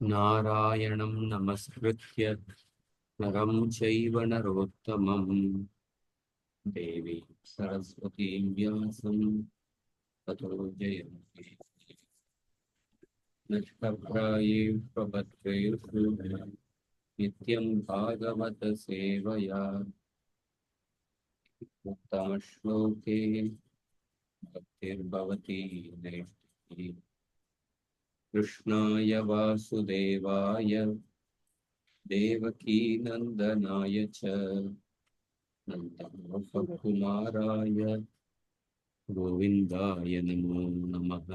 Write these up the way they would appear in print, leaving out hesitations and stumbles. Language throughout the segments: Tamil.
नारायणं नमस्कृत्य नरं चैव नरोत्तमं देवीं सरस्वतीं व्यासं ततो जयन्ति नष्टप्रायेषु प्रपत्रेषु नित्यं भागवत सेवया मुक्ताश्लोके भक्तिर्भवति नैष्ठिकी कृष्णाय वासुदेवाय देवकी नंदनाय च नन्दगोपकुमाराय गोविन्दाय नमो नमः।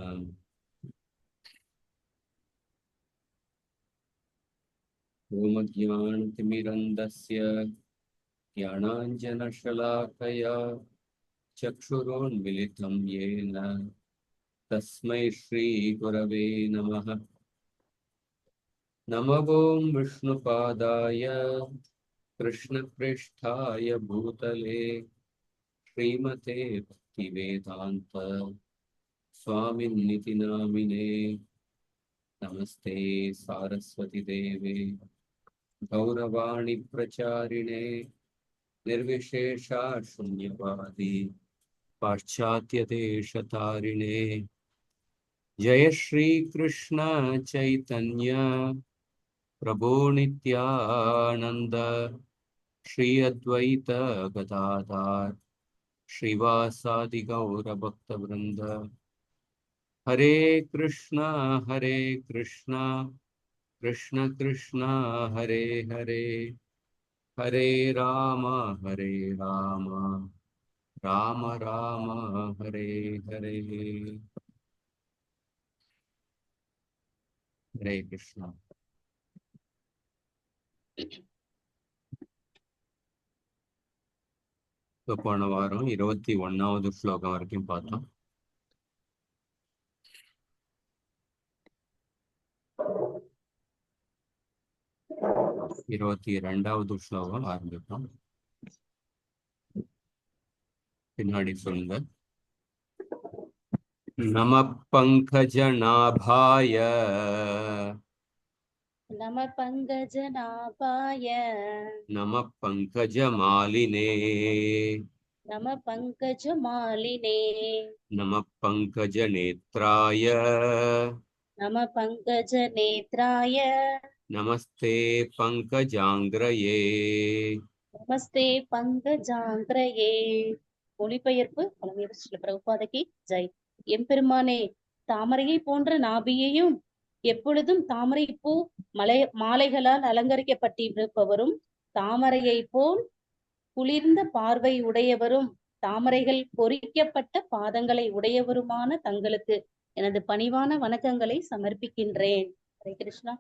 ॐ ज्ञानतिमिरन्धस्य ज्ञानाञ्जनशलाकया चक्षुरोन्मिलितं येन तस्मै श्रीगुरवे नमः। नमो ॐ विष्णुपादाय कृष्णप्रेष्ठाय भूतले श्रीमते भक्तिवेदान्त स्वामिन्निति नामिने नमस्ते सारस्वती देवे गौरवाणी प्रचारिणे निर्विशेषा शून्यवादी पाश्चात्य देशतारिणे जय श्री कृष्ण चैतन्य प्रभो नित्यानंद श्री अद्वैत गदाधर श्रीवासादि गौर भक्त वृंद हरे कृष्णा कृष्ण कृष्ण हरे हरे हरे राम राम राम राम हरे हरे हरे कृष्णा। போன வாரம் 21வது ஸ்லோகம் வரைக்கும் பார்த்தோம். இருபத்தி 22வது ஸ்லோகம் ஆரம்பிப்போம். பின்னாடி சொல்லுங்க. நம பங்கஜநாபாய नम पंकजनाभाय நம பங்கஜமாலினே नम पंकजमालिने நம பங்கஜநேத்ராய नम पंकजनेत्राय நமஸ்தே பங்கஜாங்கிரயே. நமஸ்தே பங்கஜாங்கிரயே. மொழிபெயர்ப்பு பழனியர் ஸ்ரீல பிரபுபாதகி ஜெய். எம்பெருமானே, தாமரையை போன்ற நாபியையும் எப்பொழுதும் தாமரை பூ மாலைகளால் அலங்கரிக்கப்பட்டிருப்பவரும் தாமரையை போல் குளிர்ந்த பார்வை உடையவரும் தாமரைகள் பொறிக்கப்பட்ட பாதங்களை உடையவருமான தங்களுக்கு எனது பணிவான வணக்கங்களை சமர்ப்பிக்கின்றேன். ஹரே கிருஷ்ணா.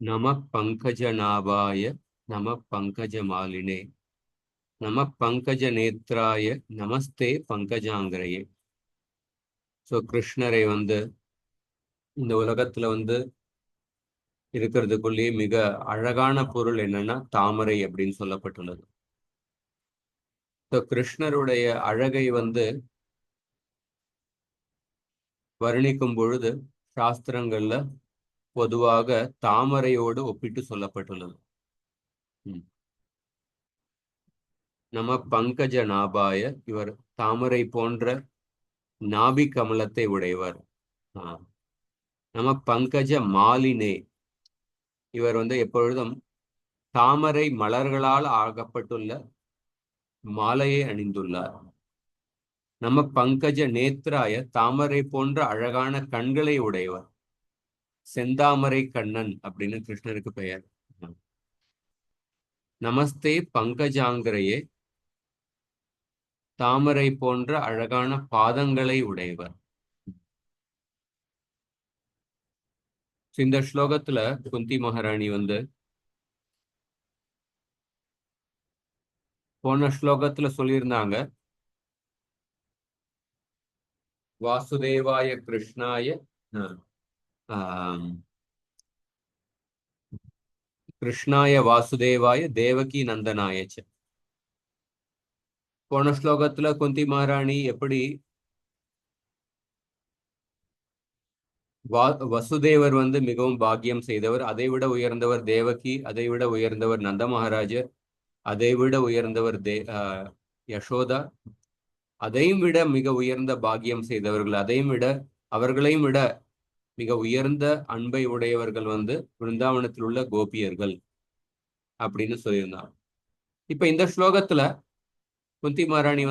நம பங்கஜநாபாய நம பங்கஜமாலினே நம பங்கஜநேத்ராய நமஸ்தே பங்கஜாங்கிரயே. ஸோ கிருஷ்ணரை இந்த உலகத்துல இருக்கிறதுக்குள்ளேயே மிக அழகான பொருள் என்னன்னா தாமரை அப்படின்னு சொல்லப்பட்டுள்ளது. ஸோ கிருஷ்ணருடைய அழகை வர்ணிக்கும் பொழுது சாஸ்திரங்கள்ல பொதுவாக தாமரையோடு ஒப்பிட்டு சொல்லப்பட்டுள்ளது. நம பங்கஜ நாபாய, இவர் தாமரை போன்ற நாபி கமலத்தை உடையவர். நம பங்கஜ மாலினே, இவர் எப்பொழுதும் தாமரை மலர்களால் ஆகப்பட்டுள்ள மாலையை அணிந்துள்ளார். நம்ம பங்கஜ நேத்ராய, தாமரை போன்ற அழகான கண்களை உடையவர். செந்தாமரை கண்ணன் அப்படின்னு கிருஷ்ணருக்கு பெயர். நமஸ்தே பங்கஜாங்கிரையே, தாமரை போன்ற அழகான பாதங்களை உடையவர். இந்த ஸ்லோகத்துல குந்தி மகாராணி போன ஸ்லோகத்துல சொல்லியிருந்தாங்க, வாசுதேவாய கிருஷ்ணாய கிருஷ்ணாய வாசுதேவாய தேவகி நந்தனாயச்ச. போன ஸ்லோகத்துல குந்தி மகாராணி எப்படி வசுதேவர் மிகவும் பாக்கியம் செய்தவர், அதை விட உயர்ந்தவர் தேவகி, அதை விட உயர்ந்தவர் நந்த மகாராஜர், அதை விட உயர்ந்தவர் யசோதா, அதையும் விட மிக உயர்ந்த பாக்கியம் செய்தவர்கள், அதையும் விட அவர்களையும் விட மிக உயர்ந்த அன்பை உடையவர்கள் பிருந்தாவனத்தில் உள்ள கோபியர்கள் அப்படின்னு சொல்லியிருந்தார். இப்ப இந்த ஸ்லோகத்துல குந்தி மகாராணி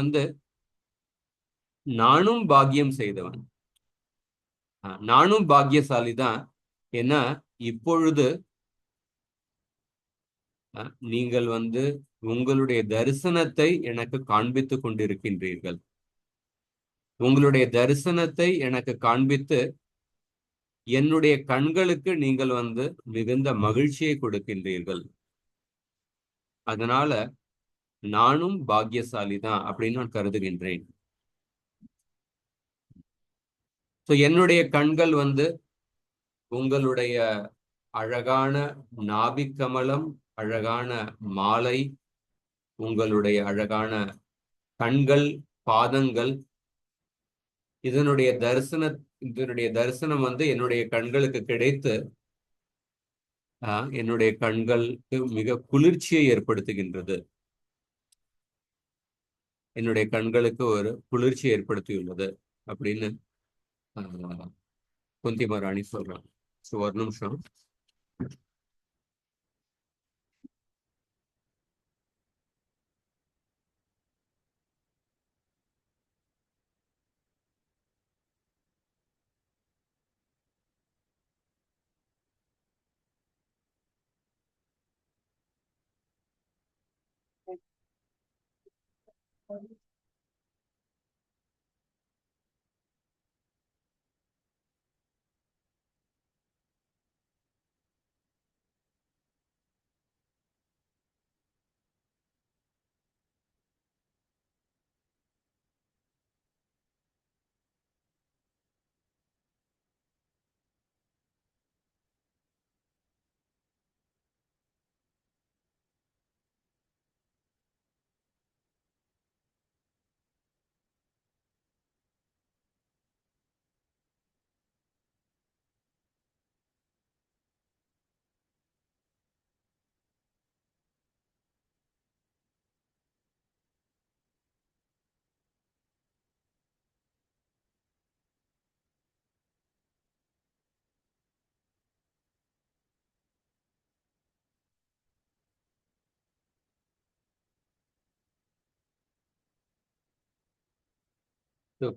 நானும் பாக்கியம் செய்தவன், நானும் பாக்கியசாலி தான். ஏன்னா இப்பொழுது நீங்கள் உங்களுடைய தரிசனத்தை எனக்கு காண்பித்துக் கொண்டிருக்கின்றீர்கள். உங்களுடைய தரிசனத்தை எனக்கு காண்பித்து என்னுடைய கண்களுக்கு நீங்கள் மிகுந்த மகிழ்ச்சியை கொடுக்கின்றீர்கள். அதனால நானும் பாக்கியசாலி தான் அப்படின்னு நான் கருதுகின்றேன். என்னுடைய கண்கள் உங்களுடைய அழகான நாபிக்கமலம், அழகான மாலை, உங்களுடைய அழகான கண்கள், பாதங்கள், இதனுடைய தரிசனம் என்னுடைய கண்களுக்கு கிடைத்து என்னுடைய கண்களுக்கு மிக குளிர்ச்சியை ஏற்படுத்துகின்றது. என்னுடைய கண்களுக்கு ஒரு குளிர்ச்சி ஏற்படுத்தியுள்ளது அப்படின்னு குந்தி மகாராணி சொல்றாங்க. ஒரு நிமிஷம்.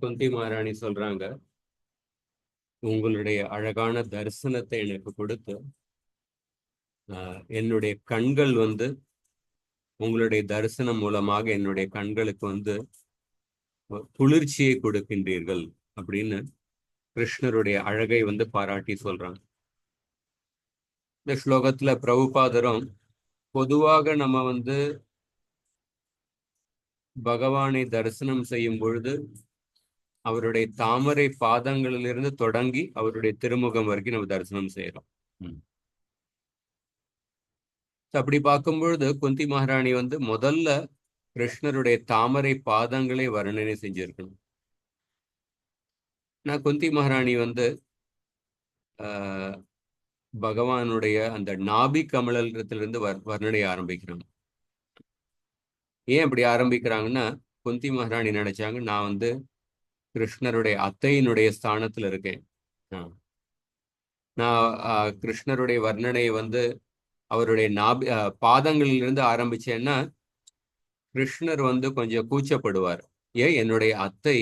குந்தி மகாராணி சொல்றாங்க, உங்களுடைய அழகான தரிசனத்தை எனக்கு கொடுத்து என்னுடைய கண்கள் உங்களுடைய தரிசனம் மூலமாக என்னுடைய கண்களுக்கு குளிர்ச்சியை கொடுக்கின்றீர்கள் அப்படின்னு கிருஷ்ணருடைய அழகை பாராட்டி சொல்றாங்க. இந்த ஸ்லோகத்துல பிரபுபாதரும் பொதுவாக நம்ம பகவானை தரிசனம் செய்யும் பொழுது அவருடைய தாமரை பாதங்களிலிருந்து தொடங்கி அவருடைய திருமுகம் வரைக்கும் நம்ம தரிசனம் செய்யறோம். அப்படி பார்க்கும் பொழுது குந்தி மகாராணி முதல்ல கிருஷ்ணருடைய தாமரை பாதங்களை வர்ணனை செஞ்சிருக்கணும். நான் குந்தி மகாராணி பகவானுடைய அந்த நாபி கமலத்திலிருந்து வர்ணனை ஆரம்பிக்கிறாங்க. ஏன் அப்படி ஆரம்பிக்கிறாங்கன்னா, குந்தி மகாராணி நினைச்சாங்க நான் கிருஷ்ணருடைய அத்தையினுடைய ஸ்தானத்துல இருக்கேன். நான் கிருஷ்ணருடைய வர்ணனை அவருடைய பாதங்களிலிருந்து ஆரம்பிச்சேன்னா கிருஷ்ணர் கொஞ்சம் கூச்சப்படுவார். ஏன் என்னுடைய அத்தை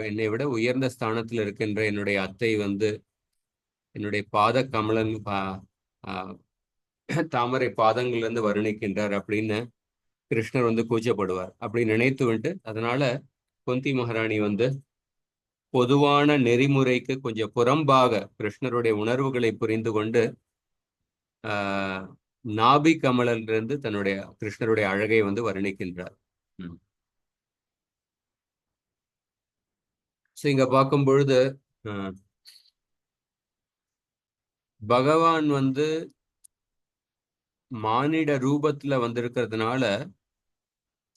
என்னை விட உயர்ந்த ஸ்தானத்தில் இருக்கின்ற என்னுடைய அத்தை என்னுடைய பாத கமலன் தாமரை பாதங்கள்ல வர்ணிக்கின்றார் அப்படின்னு கிருஷ்ணர் கூச்சப்படுவார். அப்படி நினைத்து விட்டு அதனால குந்தி மகாராணி பொதுவான நெறிமுறைக்கு கொஞ்சம் புறம்பாக கிருஷ்ணருடைய உணர்வுகளை புரிந்து கொண்டு நாபி கமலிலிருந்து தன்னுடைய கிருஷ்ணருடைய அழகை வர்ணிக்கின்றார். இங்க பார்க்கும் பொழுது பகவான் மானிட ரூபத்துல வந்திருக்கிறதுனால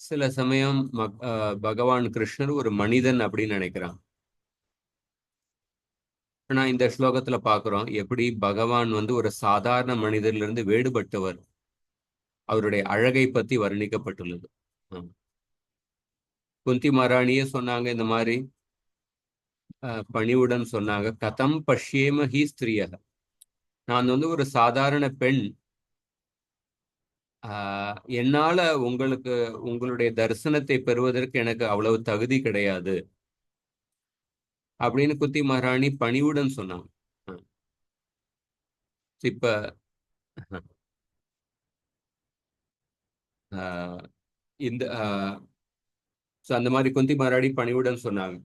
சில சமயம் பகவான் கிருஷ்ணர் ஒரு மனிதன் அப்படின்னு நினைக்கிறான். ஆனா இந்த ஸ்லோகத்துல பாக்குறோம் எப்படி பகவான் வந்து ஒரு சாதாரண மனிதர்ல இருந்து வேறுபட்டவர். அவருடைய அழகை பத்தி வர்ணிக்கப்பட்டுள்ளது. குந்தி மகாராணியே சொன்னாங்க இந்த மாதிரி, பணிவுடன் சொன்னாங்க, கதம் பஷ்யேம ஹி ஸ்திரிய, நான் வந்து ஒரு சாதாரண பெண், என்னால உங்களுடைய தரிசனத்தை பெறுவதற்கு எனக்கு அவ்வளவு தகுதி கிடையாது அப்படின்னு குந்தி மகாராணி பணிவுடன் சொன்னாங்க. இப்ப இந்த அந்த மாதிரி குந்தி மகாராணி பணிவுடன் சொன்னாங்க.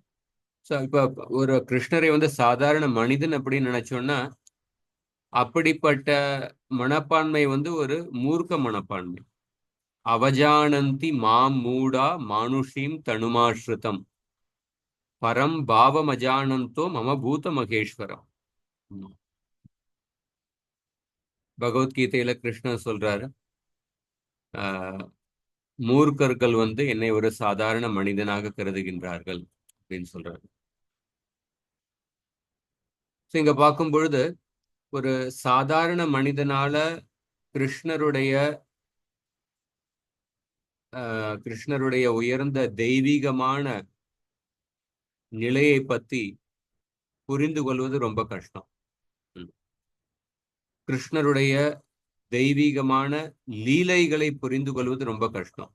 ஸோ இப்ப ஒரு கிருஷ்ணரை வந்து சாதாரண மனிதன் அப்படின்னு நினைச்சோம்னா, அப்படிப்பட்ட மனப்பான்மை வந்து ஒரு மூர்க்க மனப்பான்மை. அவஜானந்தி மாம் மூடா மானுஷீம் தனுமாஸ்ருதம் பரம் பாவம் அஜானந்தோ மம பூத மகேஸ்வரம். பகவத்கீதையில கிருஷ்ணர் சொல்றாரு, மூர்க்கர்கள் வந்து என்னை ஒரு சாதாரண மனிதனாக கருதுகின்றார்கள் அப்படின்னு சொல்றாரு. இங்க பார்க்கும் பொழுது ஒரு சாதாரண மனிதனால கிருஷ்ணருடைய உயர்ந்த தெய்வீகமான நிலையை பத்தி புரிந்து கொள்வது ரொம்ப கஷ்டம். கிருஷ்ணருடைய தெய்வீகமான லீலைகளை புரிந்து கொள்வது ரொம்ப கஷ்டம்.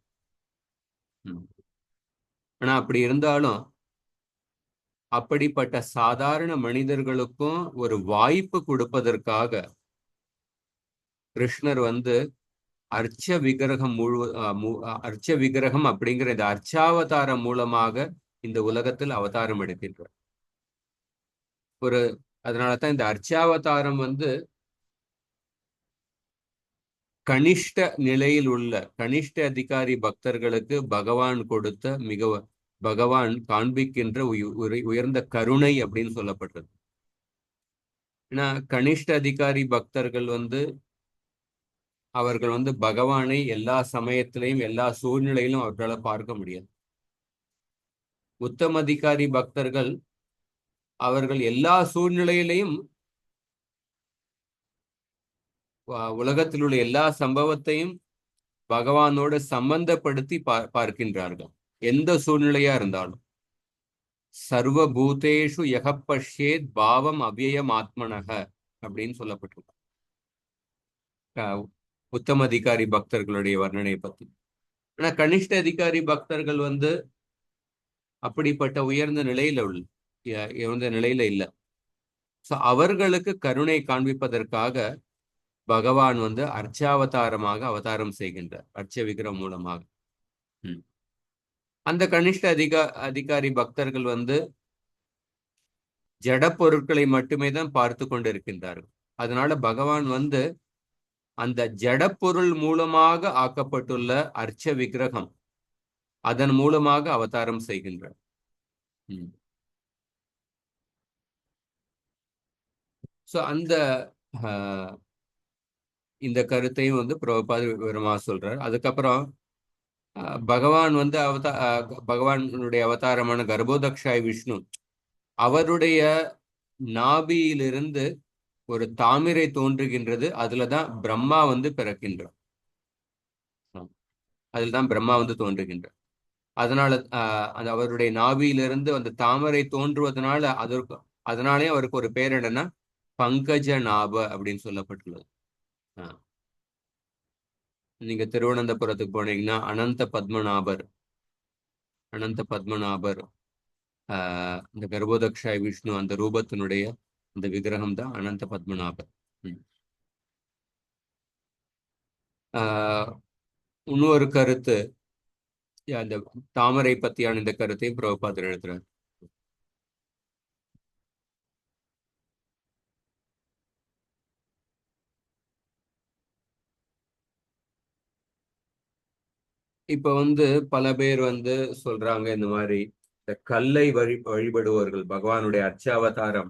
ஆனா அப்படி இருந்தாலும் அப்படிப்பட்ட சாதாரண மனிதர்களுக்கும் ஒரு வாய்ப்பு கொடுப்பதற்காக கிருஷ்ணர் வந்து அர்ச்ச விக்கிரகம் அப்படிங்கிற இந்த அர்ச்சாவதாரம் மூலமாக இந்த உலகத்தில் அவதாரம் எடுக்கின்றார். அதனாலதான் இந்த அர்ச்சாவதாரம் வந்து கனிஷ்ட நிலையில் உள்ள கனிஷ்ட அதிகாரி பக்தர்களுக்கு பகவான் காண்பிக்கின்ற உயர்ந்த கருணை அப்படின்னு சொல்லப்பட்டது. ஏன்னா கனிஷ்ட அதிகாரி பக்தர்கள் வந்து அவர்கள் வந்து பகவானை எல்லா சமயத்திலையும் எல்லா சூழ்நிலையிலும் அவர்களால் பார்க்க முடியாது. உத்தம அதிகாரி பக்தர்கள் அவர்கள் எல்லா சூழ்நிலையிலையும் உலகத்தில் உள்ள எல்லா சம்பவத்தையும் பகவானோடு சம்பந்தப்படுத்தி பார்க்கின்றார்கள். எந்த சூழ்நிலையா இருந்தாலும் சர்வ பூதேஷு யகப்பஷ்யேத் பாவம் அவ்யயம் ஆத்மனக அப்படின்னு சொல்லப்பட்டிருக்கு உத்தம அதிகாரி பக்தர்களுடைய வர்ணனை பத்தி. ஆனா கனிஷ்ட அதிகாரி பக்தர்கள் வந்து அப்படிப்பட்ட உயர்ந்த நிலையில இல்ல. அவர்களுக்கு கருணை காண்பிப்பதற்காக பகவான் வந்து அர்ச்சாவதாரமாக அவதாரம் செய்கின்றார், அர்ச்ச விக்கிரம் மூலமாக. அந்த கனிஷ்ட அதிகாரி பக்தர்கள் வந்து ஜட பொருட்களை மட்டுமே தான் பார்த்து கொண்டிருக்கின்றார்கள். அதனால பகவான் வந்து அந்த ஜட பொருள் மூலமாக ஆக்கப்பட்டுள்ள அர்ச்ச விக்கிரகம் அதன் மூலமாக அவதாரம் செய்கின்றார். அந்த இந்த கருத்தையும் வந்து பிரபுபாத விவரமாக சொல்றார். அதுக்கப்புறம் பகவான் வந்து பகவானுடைய அவதாரமான கர்ப்போதக்ஷாய் விஷ்ணு அவருடைய நாபியிலிருந்து ஒரு தாமரை தோன்றுகின்றது. அதுலதான் பிரம்மா வந்து பிறக்கின்றார். அதுலதான் பிரம்மா வந்து தோன்றுகின்றார். அதனால அவருடைய நாபியிலிருந்து அந்த தாமரை தோன்றுவதனால அதனாலே அவருக்கு ஒரு பேர் என்னன்னா பங்கஜ நாப அப்படின்னு சொல்லப்பட்டுள்ளது. நீங்க திருவனந்தபுரத்துக்கு போனீங்கன்னா அனந்த பத்மநாபர் இந்த கர்ப்போதக்ஷாய் விஷ்ணு அந்த ரூபத்தினுடைய அந்த விக்கிரகம் தான் அனந்த பத்மநாபர். இன்னொரு கருத்து, அந்த தாமரை பத்தியான இந்த கருத்தையும் பிரபுபாதர் எழுதுறார். இப்ப வந்து பல பேர் வந்து சொல்றாங்க இந்த மாதிரி இந்த கல்லை வழிபடுபவர்கள், பகவானுடைய அர்ச்சாவதாரம்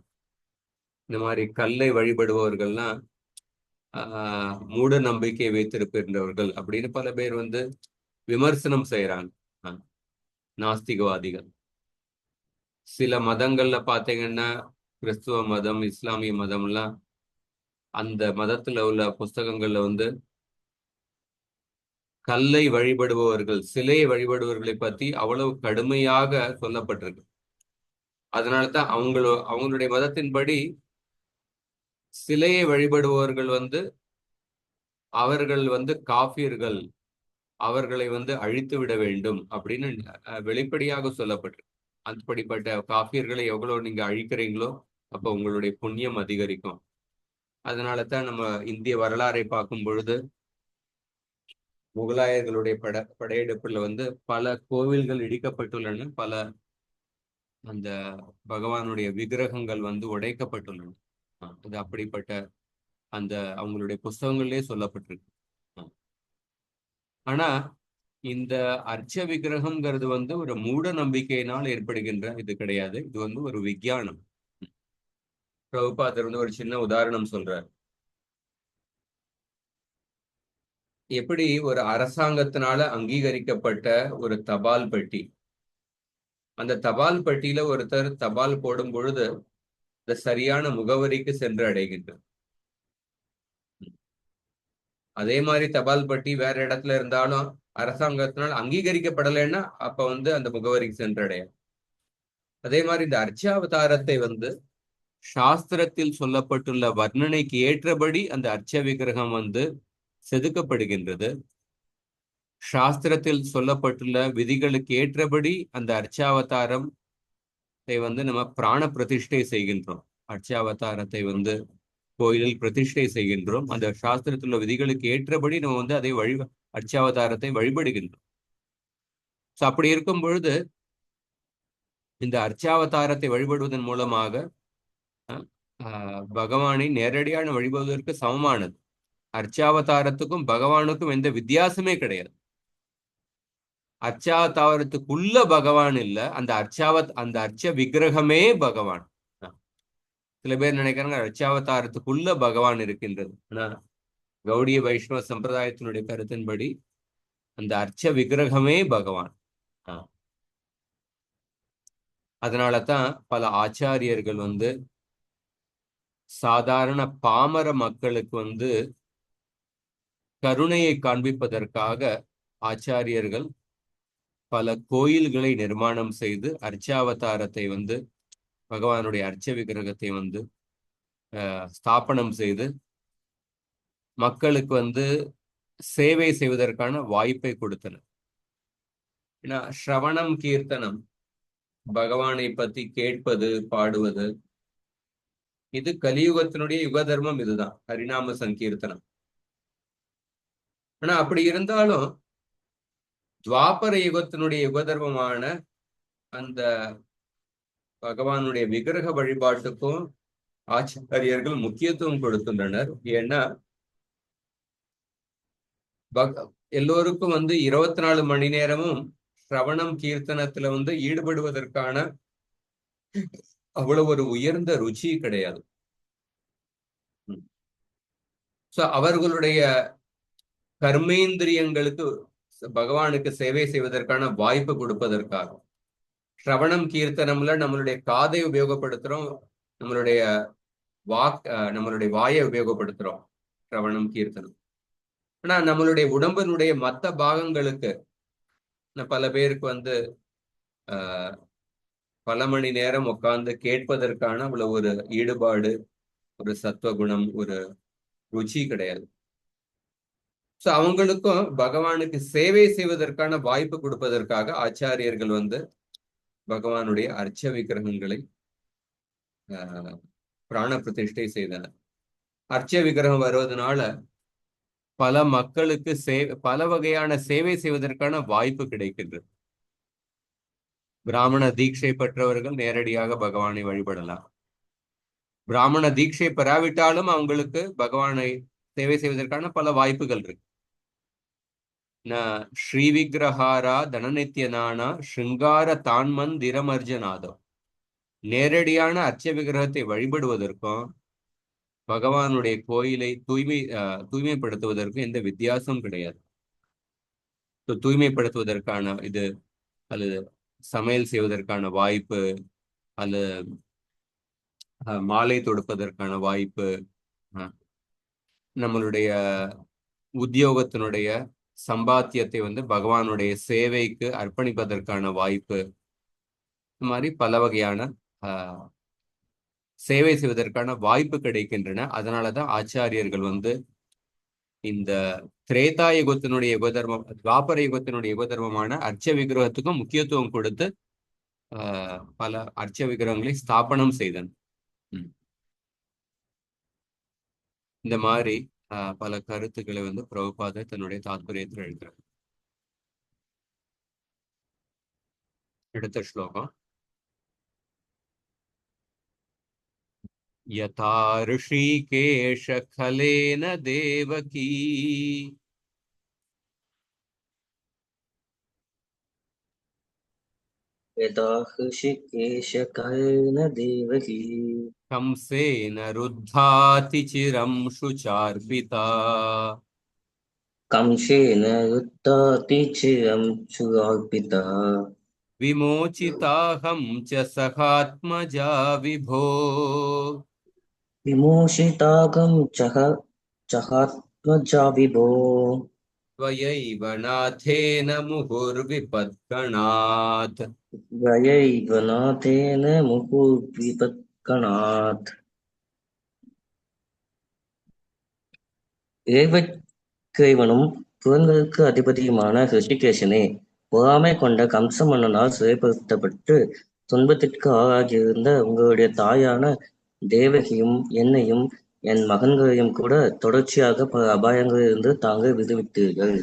இந்த மாதிரி கல்லை வழிபடுபவர்கள்லாம் மூட நம்பிக்கை வைத்திருக்கின்றவர்கள் அப்படின்னு பல பேர் வந்து விமர்சனம் செய்யறாங்க. நாஸ்திகவாதிகள் சில மதங்கள்ல பாத்தீங்கன்னா, கிறிஸ்துவ மதம், இஸ்லாமிய மதம்லாம் அந்த மதத்துல உள்ள புஸ்தகங்கள்ல வந்து கல்லை வழிபடுபவர்கள், சிலையை வழிபடுபவர்களை பத்தி அவ்வளவு கடுமையாக சொல்லப்பட்டிருக்கு. அதனாலதான் அவங்களுடைய மதத்தின்படி சிலையை வழிபடுபவர்கள் வந்து அவர்கள் வந்து காஃபியர்கள், அவர்களை வந்து அழித்து விட வேண்டும் அப்படின்னு வெளிப்படையாக சொல்லப்பட்டிருக்கு. அப்படிப்பட்ட காஃபியர்களை எவ்வளவு நீங்க அழிக்கிறீங்களோ அப்ப உங்களுடைய புண்ணியம் அதிகரிக்கும். அதனால தான் நம்ம இந்திய வரலாறை பார்க்கும் பொழுது முகலாயர்களுடைய படையெடுப்புல வந்து பல கோவில்கள் இடிக்கப்பட்டுள்ளன, பல அந்த பகவானுடைய விக்கிரகங்கள் வந்து உடைக்கப்பட்டுள்ளன. அது அப்படிப்பட்ட அந்த அவங்களுடைய புஸ்தகங்களிலே சொல்லப்பட்டிருக்கு. ஆனா இந்த அர்ச்ச விக்கிரகம்ங்கிறது வந்து ஒரு மூட நம்பிக்கையினால் ஏற்படுகின்ற இது கிடையாது. இது வந்து ஒரு விஞ்ஞானம். பிரபுபாதர் வந்து ஒரு சின்ன உதாரணம் சொல்றார். எப்படி ஒரு அரசாங்கத்தினால அங்கீகரிக்கப்பட்ட ஒரு தபால் பெட்டி, அந்த தபால் பெட்டியில ஒருத்தர் தபால் போடும் பொழுது இந்த சரியான முகவரிக்கு சென்று அடைகின்றார். அதே மாதிரி தபால் பெட்டி வேற இடத்துல இருந்தாலும் அரசாங்கத்தினால் அங்கீகரிக்கப்படலைன்னா அப்ப வந்து அந்த முகவரிக்கு சென்றடையும். அதே மாதிரி இந்த அர்ச்சாவதாரத்தை வந்து சாஸ்திரத்தில் சொல்லப்பட்டுள்ள வர்ணனைக்கு ஏற்றபடி அந்த அர்ச்ச விக்கிரகம் வந்து செதுக்கப்படுகின்றது. சாஸ்திரத்தில் சொல்லப்பட்டுள்ள விதிகளுக்கு ஏற்றபடி அந்த அர்ச்சாவதாரம் வந்து நம்ம பிராண பிரதிஷ்டை செய்கின்றோம். அர்ச்சாவதாரத்தை வந்து கோயிலில் பிரதிஷ்டை செய்கின்றோம். அந்த சாஸ்திரத்தில் உள்ள விதிகளுக்கு ஏற்றபடி நம்ம வந்து அதை அர்ச்சாவதாரத்தை வழிபடுகின்றோம். அப்படி இருக்கும் பொழுது இந்த அர்ச்சாவதாரத்தை வழிபடுவதன் மூலமாக பகவானை நேரடியான வழிபடுவதற்கு சமமானது. அர்ச்சாவதாரத்துக்கும் பகவானுக்கும் எந்த வித்தியாசமே கிடையாது. அர்ச்சாவதாரத்துக்குள்ள பகவான் இல்ல, அந்த அர்ச்ச விக்கிரகமே பகவான். சில பேர் நினைக்கிறாங்க அர்ச்சாவதாரத்துக்குள்ள பகவான் இருக்கின்றது. ஆனா கௌடிய வைஷ்ணவ சம்பிரதாயத்தினுடைய கருத்தின்படி அந்த அர்ச்ச விக்கிரகமே பகவான். அதனாலதான் பல ஆச்சாரியர்கள் வந்து சாதாரண பாமர மக்களுக்கு வந்து கருணையை காண்பிப்பதற்காக ஆச்சாரியர்கள் பல கோயில்களை நிர்மாணம் செய்து அர்ச்சாவதாரத்தை வந்து பகவானுடைய அர்ச்ச விக்கிரகத்தை வந்து ஸ்தாபனம் செய்து மக்களுக்கு வந்து சேவை செய்வதற்கான வாய்ப்பை கொடுத்தனர். ஏன்னா ஸ்ரவணம் கீர்த்தனம், பகவானை பத்தி கேட்பது பாடுவது, இது கலியுகத்தினுடைய யுக தர்மம். இதுதான் ஹரிநாம சங்கீர்த்தனம். ஆனா அப்படி இருந்தாலும் துவாபர யுகத்தினுடைய யுக தர்மமான அந்த பகவானுடைய விக்கிரக வழிபாட்டுக்கும் ஆச்சாரியர்கள் முக்கியத்துவம் கொடுக்கின்றனர். ஏன்னா எல்லோருக்கும் வந்து 24 மணி நேரமும் சிரவணம் கீர்த்தனத்துல வந்து ஈடுபடுவதற்கான அவ்வளவு ஒரு உயர்ந்த ருச்சி கிடையாது. அவர்களுடைய கர்மேந்திரியங்களுக்கு பகவானுக்கு சேவை செய்வதற்கான வாய்ப்பு கொடுப்பதற்காக சிரவணம் கீர்த்தனம்ல நம்மளுடைய காதை உபயோகப்படுத்துறோம், நம்மளுடைய நம்மளுடைய வாயை உபயோகப்படுத்துறோம் சிரவணம் கீர்த்தனம். ஆனா நம்மளுடைய உடம்பினுடைய மற்ற பாகங்களுக்கு பல பேருக்கு வந்து பல மணி நேரம் உட்கார்ந்து கேட்பதற்கான அவ்வளவு ஒரு ஈடுபாடு, ஒரு சத்துவகுணம், ஒரு ருச்சி கிடையாது. அவங்களுக்கும் பகவானுக்கு சேவை செய்வதற்கான வாய்ப்பு கொடுப்பதற்காக ஆச்சாரியர்கள் வந்து பகவானுடைய அர்ச்ச விக்கிரகங்களை பிராண பிரதிஷ்டை செய்தனர். அர்ச்ச விக்கிரகம் வருவதனால பல மக்களுக்கு பல வகையான சேவை செய்வதற்கான வாய்ப்பு கிடைக்கின்றது. பிராமண தீட்சை பெற்றவர்கள் நேரடியாக பகவானை வழிபடலாம். பிராமண தீட்சை பெறாவிட்டாலும் அவங்களுக்கு பகவானை சேவை செய்வதற்கான பல வாய்ப்புகள் இருக்கு. ஸ்ரீ விக்கிரஹாரா தனநித்தியனானா ஸ்ருங்கார தான்மந்திரமர்ஜநாதம். நேரடியான அர்ச்ச விக்கிரகத்தை வழிபடுவதற்கும் பகவானுடைய கோயிலை தூய்மைப்படுத்துவதற்கு எந்த வித்தியாசமும் கிடையாது. தூய்மைப்படுத்துவதற்கான இது அல்லது சமையல் செய்வதற்கான வாய்ப்பு அல்லது மாலை தொடுப்பதற்கான வாய்ப்பு, நம்மளுடைய உத்தியோகத்தினுடைய சம்பாத்தியத்தை பகவானுடைய சேவைக்கு அர்ப்பணிப்பதற்கான வாய்ப்பு, இந்த மாதிரி பல வகையான சேவை செய்வதற்கான வாய்ப்பு கிடைக்கின்றன. அதனாலதான் ஆச்சாரியர்கள் இந்த திரேதா யுகத்தினுடைய யுகதர்மம், துவாபர யுகத்தினுடைய யுகதர்மமான அர்ச்ச விக்கிரகத்துக்கும் முக்கியத்துவம் கொடுத்து பல அர்ச்ச விக்கிரகங்களை ஸ்தாபனம் செய்தனர். இந்த மாதிரி பல கருத்துக்களை பிரபுபாதர் தன்னுடைய தாத்பரியத்தில் எழுதுறார். அடுத்த ஸ்லோகம். யதா ரிஷிகேஷ கலேன தேவகி यदा हृषिकेशकायेन देवकी कंसेन रुद्धाति चिरं शुचार्पिता कंसेन रुद्धाति चिरं शुचार्पिता विमोचिताहं च सखात्मजा विभो विमोचितागं चहात्मजा विभो त्वयैव नाथेन मुहुर्विपद्गणात् त्वयैव नाथेन मुहुर्विपद्गणात् இறைவனும் புலன்களுக்கு அதிபதியுமான ரிஷிகேசனே, பொறாமை கொண்ட கம்ச மன்னனால் சிறைப்படுத்தப்பட்டு துன்பத்திற்கு ஆளாகியிருந்த உங்களுடைய தாயான தேவகியும் என்னையும் என் மகன்களையும் கூட தொடர்ச்சியாக பல அபாயங்களிலிருந்து தாங்கள் விடுவித்தீர்கள்.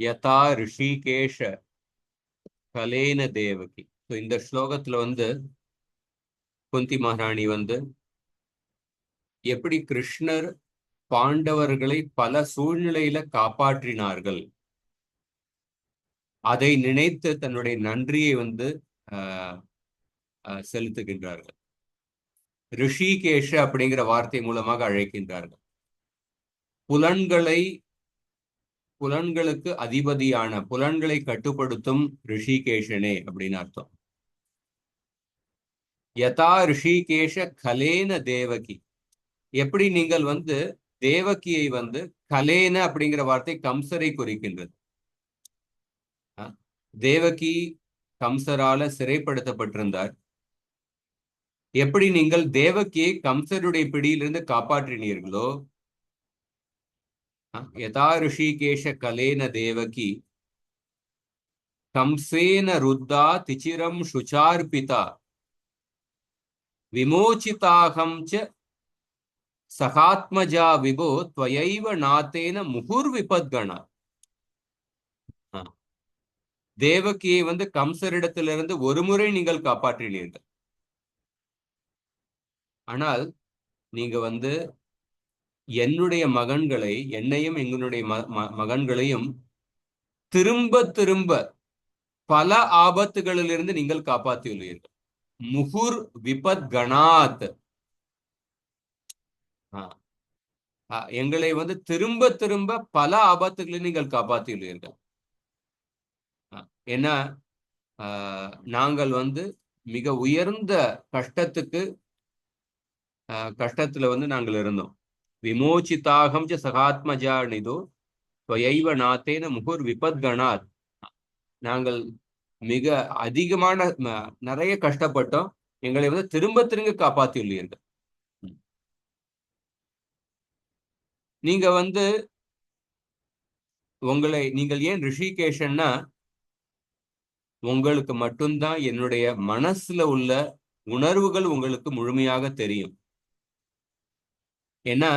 யதா ரிஷிகேஷ கலேன தேவகி. இந்த ஸ்லோகத்துல குந்தி மகாராணி எப்படி கிருஷ்ணர் பாண்டவர்களை பல சூழ்நிலையில காப்பாற்றினார்கள், அதை நினைத்து தன்னுடைய நன்றியை செலுத்துகின்றார்கள். ரிஷிகேஷ அப்படிங்கிற வார்த்தை மூலமாக அழைக்கின்றார்கள். புலன்களுக்கு அதிபதியான, புலன்களை கட்டுப்படுத்தும் ரிஷிகேஷனே அப்படின்னு அர்த்தம். யதா ரிஷிகேஷ கலேன தேவகி. எப்படி நீங்கள் தேவகியை கலேன அப்படிங்கிற வார்த்தை கம்சரை குறிக்கின்றது. தேவகி கம்சரால சிறைப்படுத்தப்பட்டிருந்தார். எப்படி நீங்கள் தேவகியை கம்சருடைய பிடியிலிருந்து காப்பாற்றினீர்களோ, யதா ரிஷிகேஷ கலேன தேவகி கம்சேன ருத்தா திச்சிரம் சுச்சார்பிதா விமோச்சிதாகம் ச சகாத்மஜா விபோ த்வயைவ நாத்தேன முகுர் விபத்கணா. தேவகியை கம்சரிடத்திலிருந்து ஒரு முறை நீங்கள் காப்பாற்றினீர்கள். ஆனால் நீங்க என்னுடைய மகன்களை, என்னையும் எங்களுடைய மகன்களையும் திரும்ப திரும்ப பல ஆபத்துகளிலிருந்து நீங்கள் காப்பாற்றியுள்ளீர்கள். முகுர் விபத்கணாத். எங்களை திரும்ப திரும்ப பல ஆபத்துகளை நீங்கள் காப்பாற்றியுள்ளீர்கள். ஏன்னா நாங்கள் மிக உயர்ந்த கஷ்டத்துல நாங்கள் இருந்தோம். விமோச்சிதாகம் ச சகாத்மஜா நிதோ துவயைவ நாத்தேன முகுர் விபத்கணாத். நாங்கள் மிக அதிகமான நிறைய கஷ்டப்பட்டோம், எங்களை திரும்ப திரும்ப காப்பாற்றியுள்ளீர்கள். நீங்க நீங்கள் ஏன் ரிஷிகேஷன்னா, உங்களுக்கு மட்டும்தான் என்னுடைய மனசுல உள்ள உணர்வுகள் உங்களுக்கு முழுமையாக தெரியும். ஏன்னா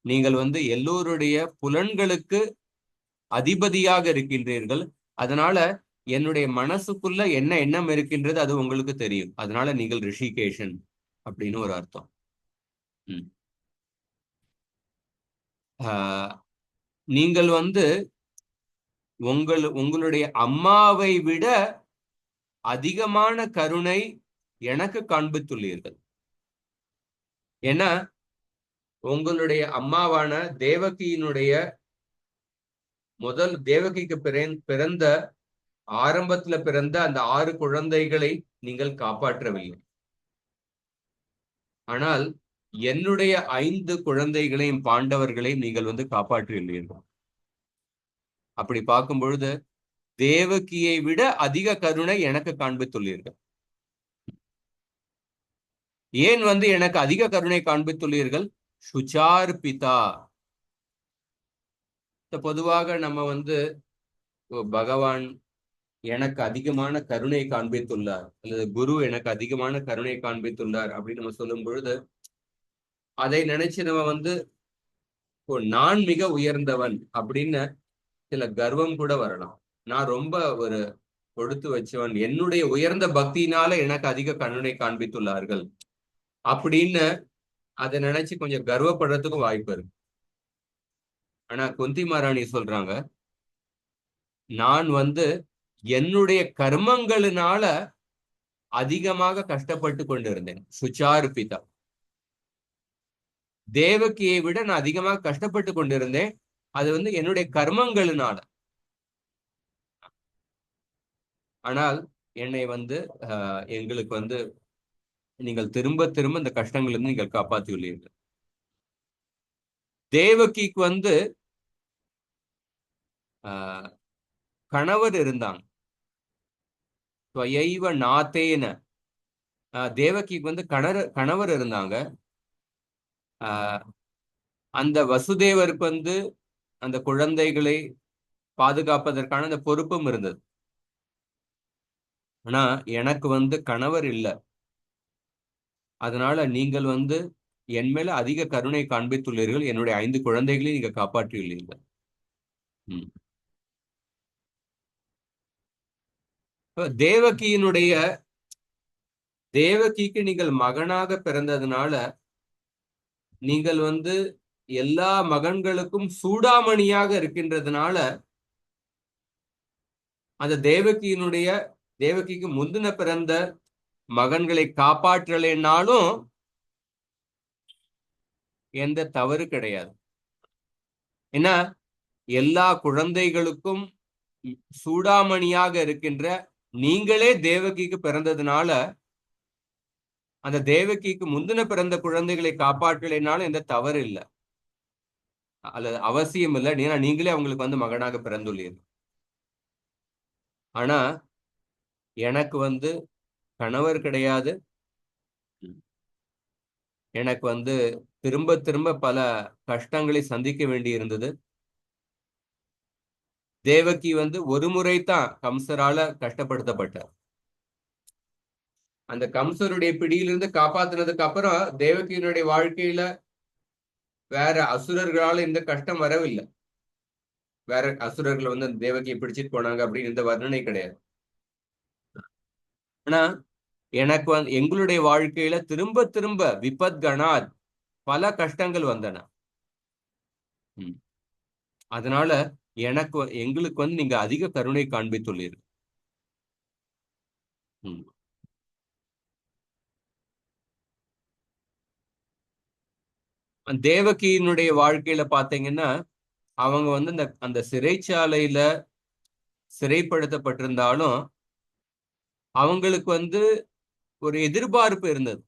நீங்கள் எல்லோருடைய புலன்களுக்கு அதிபதியாக இருக்கின்றீர்கள். அதனால என்னுடைய மனசுக்குள்ள என்ன எண்ணம் இருக்கின்றது அது உங்களுக்கு தெரியும். அதனால நீங்கள் ரிஷிகேஷன் அப்படின்னு ஒரு அர்த்தம். நீங்கள் உங்களுடைய அம்மாவை விட அதிகமான கருணை எனக்கு காண்பித்துள்ளீர்கள். ஏன்னா உங்களுடைய அம்மாவான தேவகியினுடைய தேவகிக்கு பிறந்த ஆரம்பத்துல பிறந்த அந்த 6 குழந்தைகளை நீங்கள் காப்பாற்றவில்லை. ஆனால் என்னுடைய 5 குழந்தைகளையும் பாண்டவர்களையும் நீங்கள் காப்பாற்றியுள்ளீர்கள். அப்படி பார்க்கும் பொழுது தேவகியை விட அதிக கருணை எனக்கு காண்பித்துள்ளீர்கள். ஏன் எனக்கு அதிக கருணை காண்பித்துள்ளீர்கள்? சுச்சார் பிதா. பொதுவாக நம்ம பகவான் எனக்கு அதிகமான கருணை காண்பித்துள்ளார் அல்லது குரு எனக்கு அதிகமான கருணை காண்பித்துள்ளார் அப்படின்னு நம்ம சொல்லும் பொழுது அதை நினைச்சு நம்ம நான் மிக உயர்ந்தவன் அப்படின்னு சில கர்வம் கூட வரலாம். நான் ரொம்ப ஒரு கொடுத்து வச்சவன், என்னுடைய உயர்ந்த பக்தியினால எனக்கு அதிக கருணை காண்பித்துள்ளார்கள் அப்படின்னு அதை நினைச்சு கொஞ்சம் கர்வப்படுறதுக்கும் வாய்ப்பு இருக்கு. ஆனா குந்தி மகாராணி சொல்றாங்க, நான் என்னுடைய கர்மங்களினால அதிகமாக கஷ்டப்பட்டு கொண்டிருந்தேன். சுச்சார் பிதா. தேவகியை விட நான் அதிகமாக கஷ்டப்பட்டு கொண்டிருந்தேன். அது என்னுடைய கர்மங்களினால. ஆனால் என்னை எங்களுக்கு நீங்கள் திரும்ப திரும்ப இந்த கஷ்டங்களிலிருந்து நீங்கள் காப்பாற்றியுள்ளீர்கள். தேவகிக்கு கணவர் இருந்தாங்க. ஸ்வயைவ நாத்தேன. தேவகிக்கு கணவர் இருந்தாங்க. அந்த வசுதேவருக்கு அந்த குழந்தைகளை பாதுகாப்பதற்கான அந்த பொறுப்பும் இருந்தது. ஆனா எனக்கு கணவர் இல்லை. அதனால நீங்கள் என் மேல அதிக கருணை காண்பித்துள்ளீர்கள். என்னுடைய 5 குழந்தைகளையும் நீங்க காப்பாற்றியுள்ளீர்கள். தேவகிக்கு நீங்கள் மகனாக பிறந்ததுனால நீங்கள் எல்லா மகன்களுக்கும் சூடாமணியாக இருக்கின்றதுனால அந்த தேவகிக்கு முந்தின பிறந்த மகன்களை காப்பாற்றலைன்னாலும் எந்த தவறு கிடையாது. ஏன்னா எல்லா குழந்தைகளுக்கும் சூடாமணியாக இருக்கின்ற நீங்களே தேவகிக்கு பிறந்ததுனால அந்த தேவகிக்கு முந்தின பிறந்த குழந்தைகளை காப்பாற்றலைனாலும் எந்த தவறு இல்லை அல்லது அவசியம் இல்லை. ஏன்னா நீங்களே அவங்களுக்கு மகனாக பிறந்துள்ளீர்கள். ஆனா எனக்கு கணவர் கிடையாது. எனக்கு திரும்ப திரும்ப பல கஷ்டங்களை சந்திக்க வேண்டி இருந்தது. தேவகி ஒரு முறைதான் கம்சரால கஷ்டப்படுத்தப்பட்டார். அந்த கம்சருடைய பிடியிலிருந்து காப்பாத்தினதுக்கு அப்புறம் தேவகியினுடைய வாழ்க்கையில வேற அசுரர்களால இந்த கஷ்டம் வரவில்லை. வேற அசுரர்கள் தேவகியை பிடிச்சிட்டு போனாங்க அப்படின்னு இந்த வர்ணனை கிடையாது. ஆனா எனக்கு எங்களுடைய வாழ்க்கையில திரும்ப திரும்ப விபத்கணாத் பல கஷ்டங்கள் வந்தன. அதனால எங்களுக்கு நீங்க அதிக கருணை காண்பித்துள்ளீர்கள். தேவகியினுடைய வாழ்க்கையில பாத்தீங்கன்னா அவங்க அந்த சிறைச்சாலையில சிறைப்படுத்தப்பட்டிருந்தாலும் அவங்களுக்கு ஒரு எதிர்பார்ப்பு இருந்தது.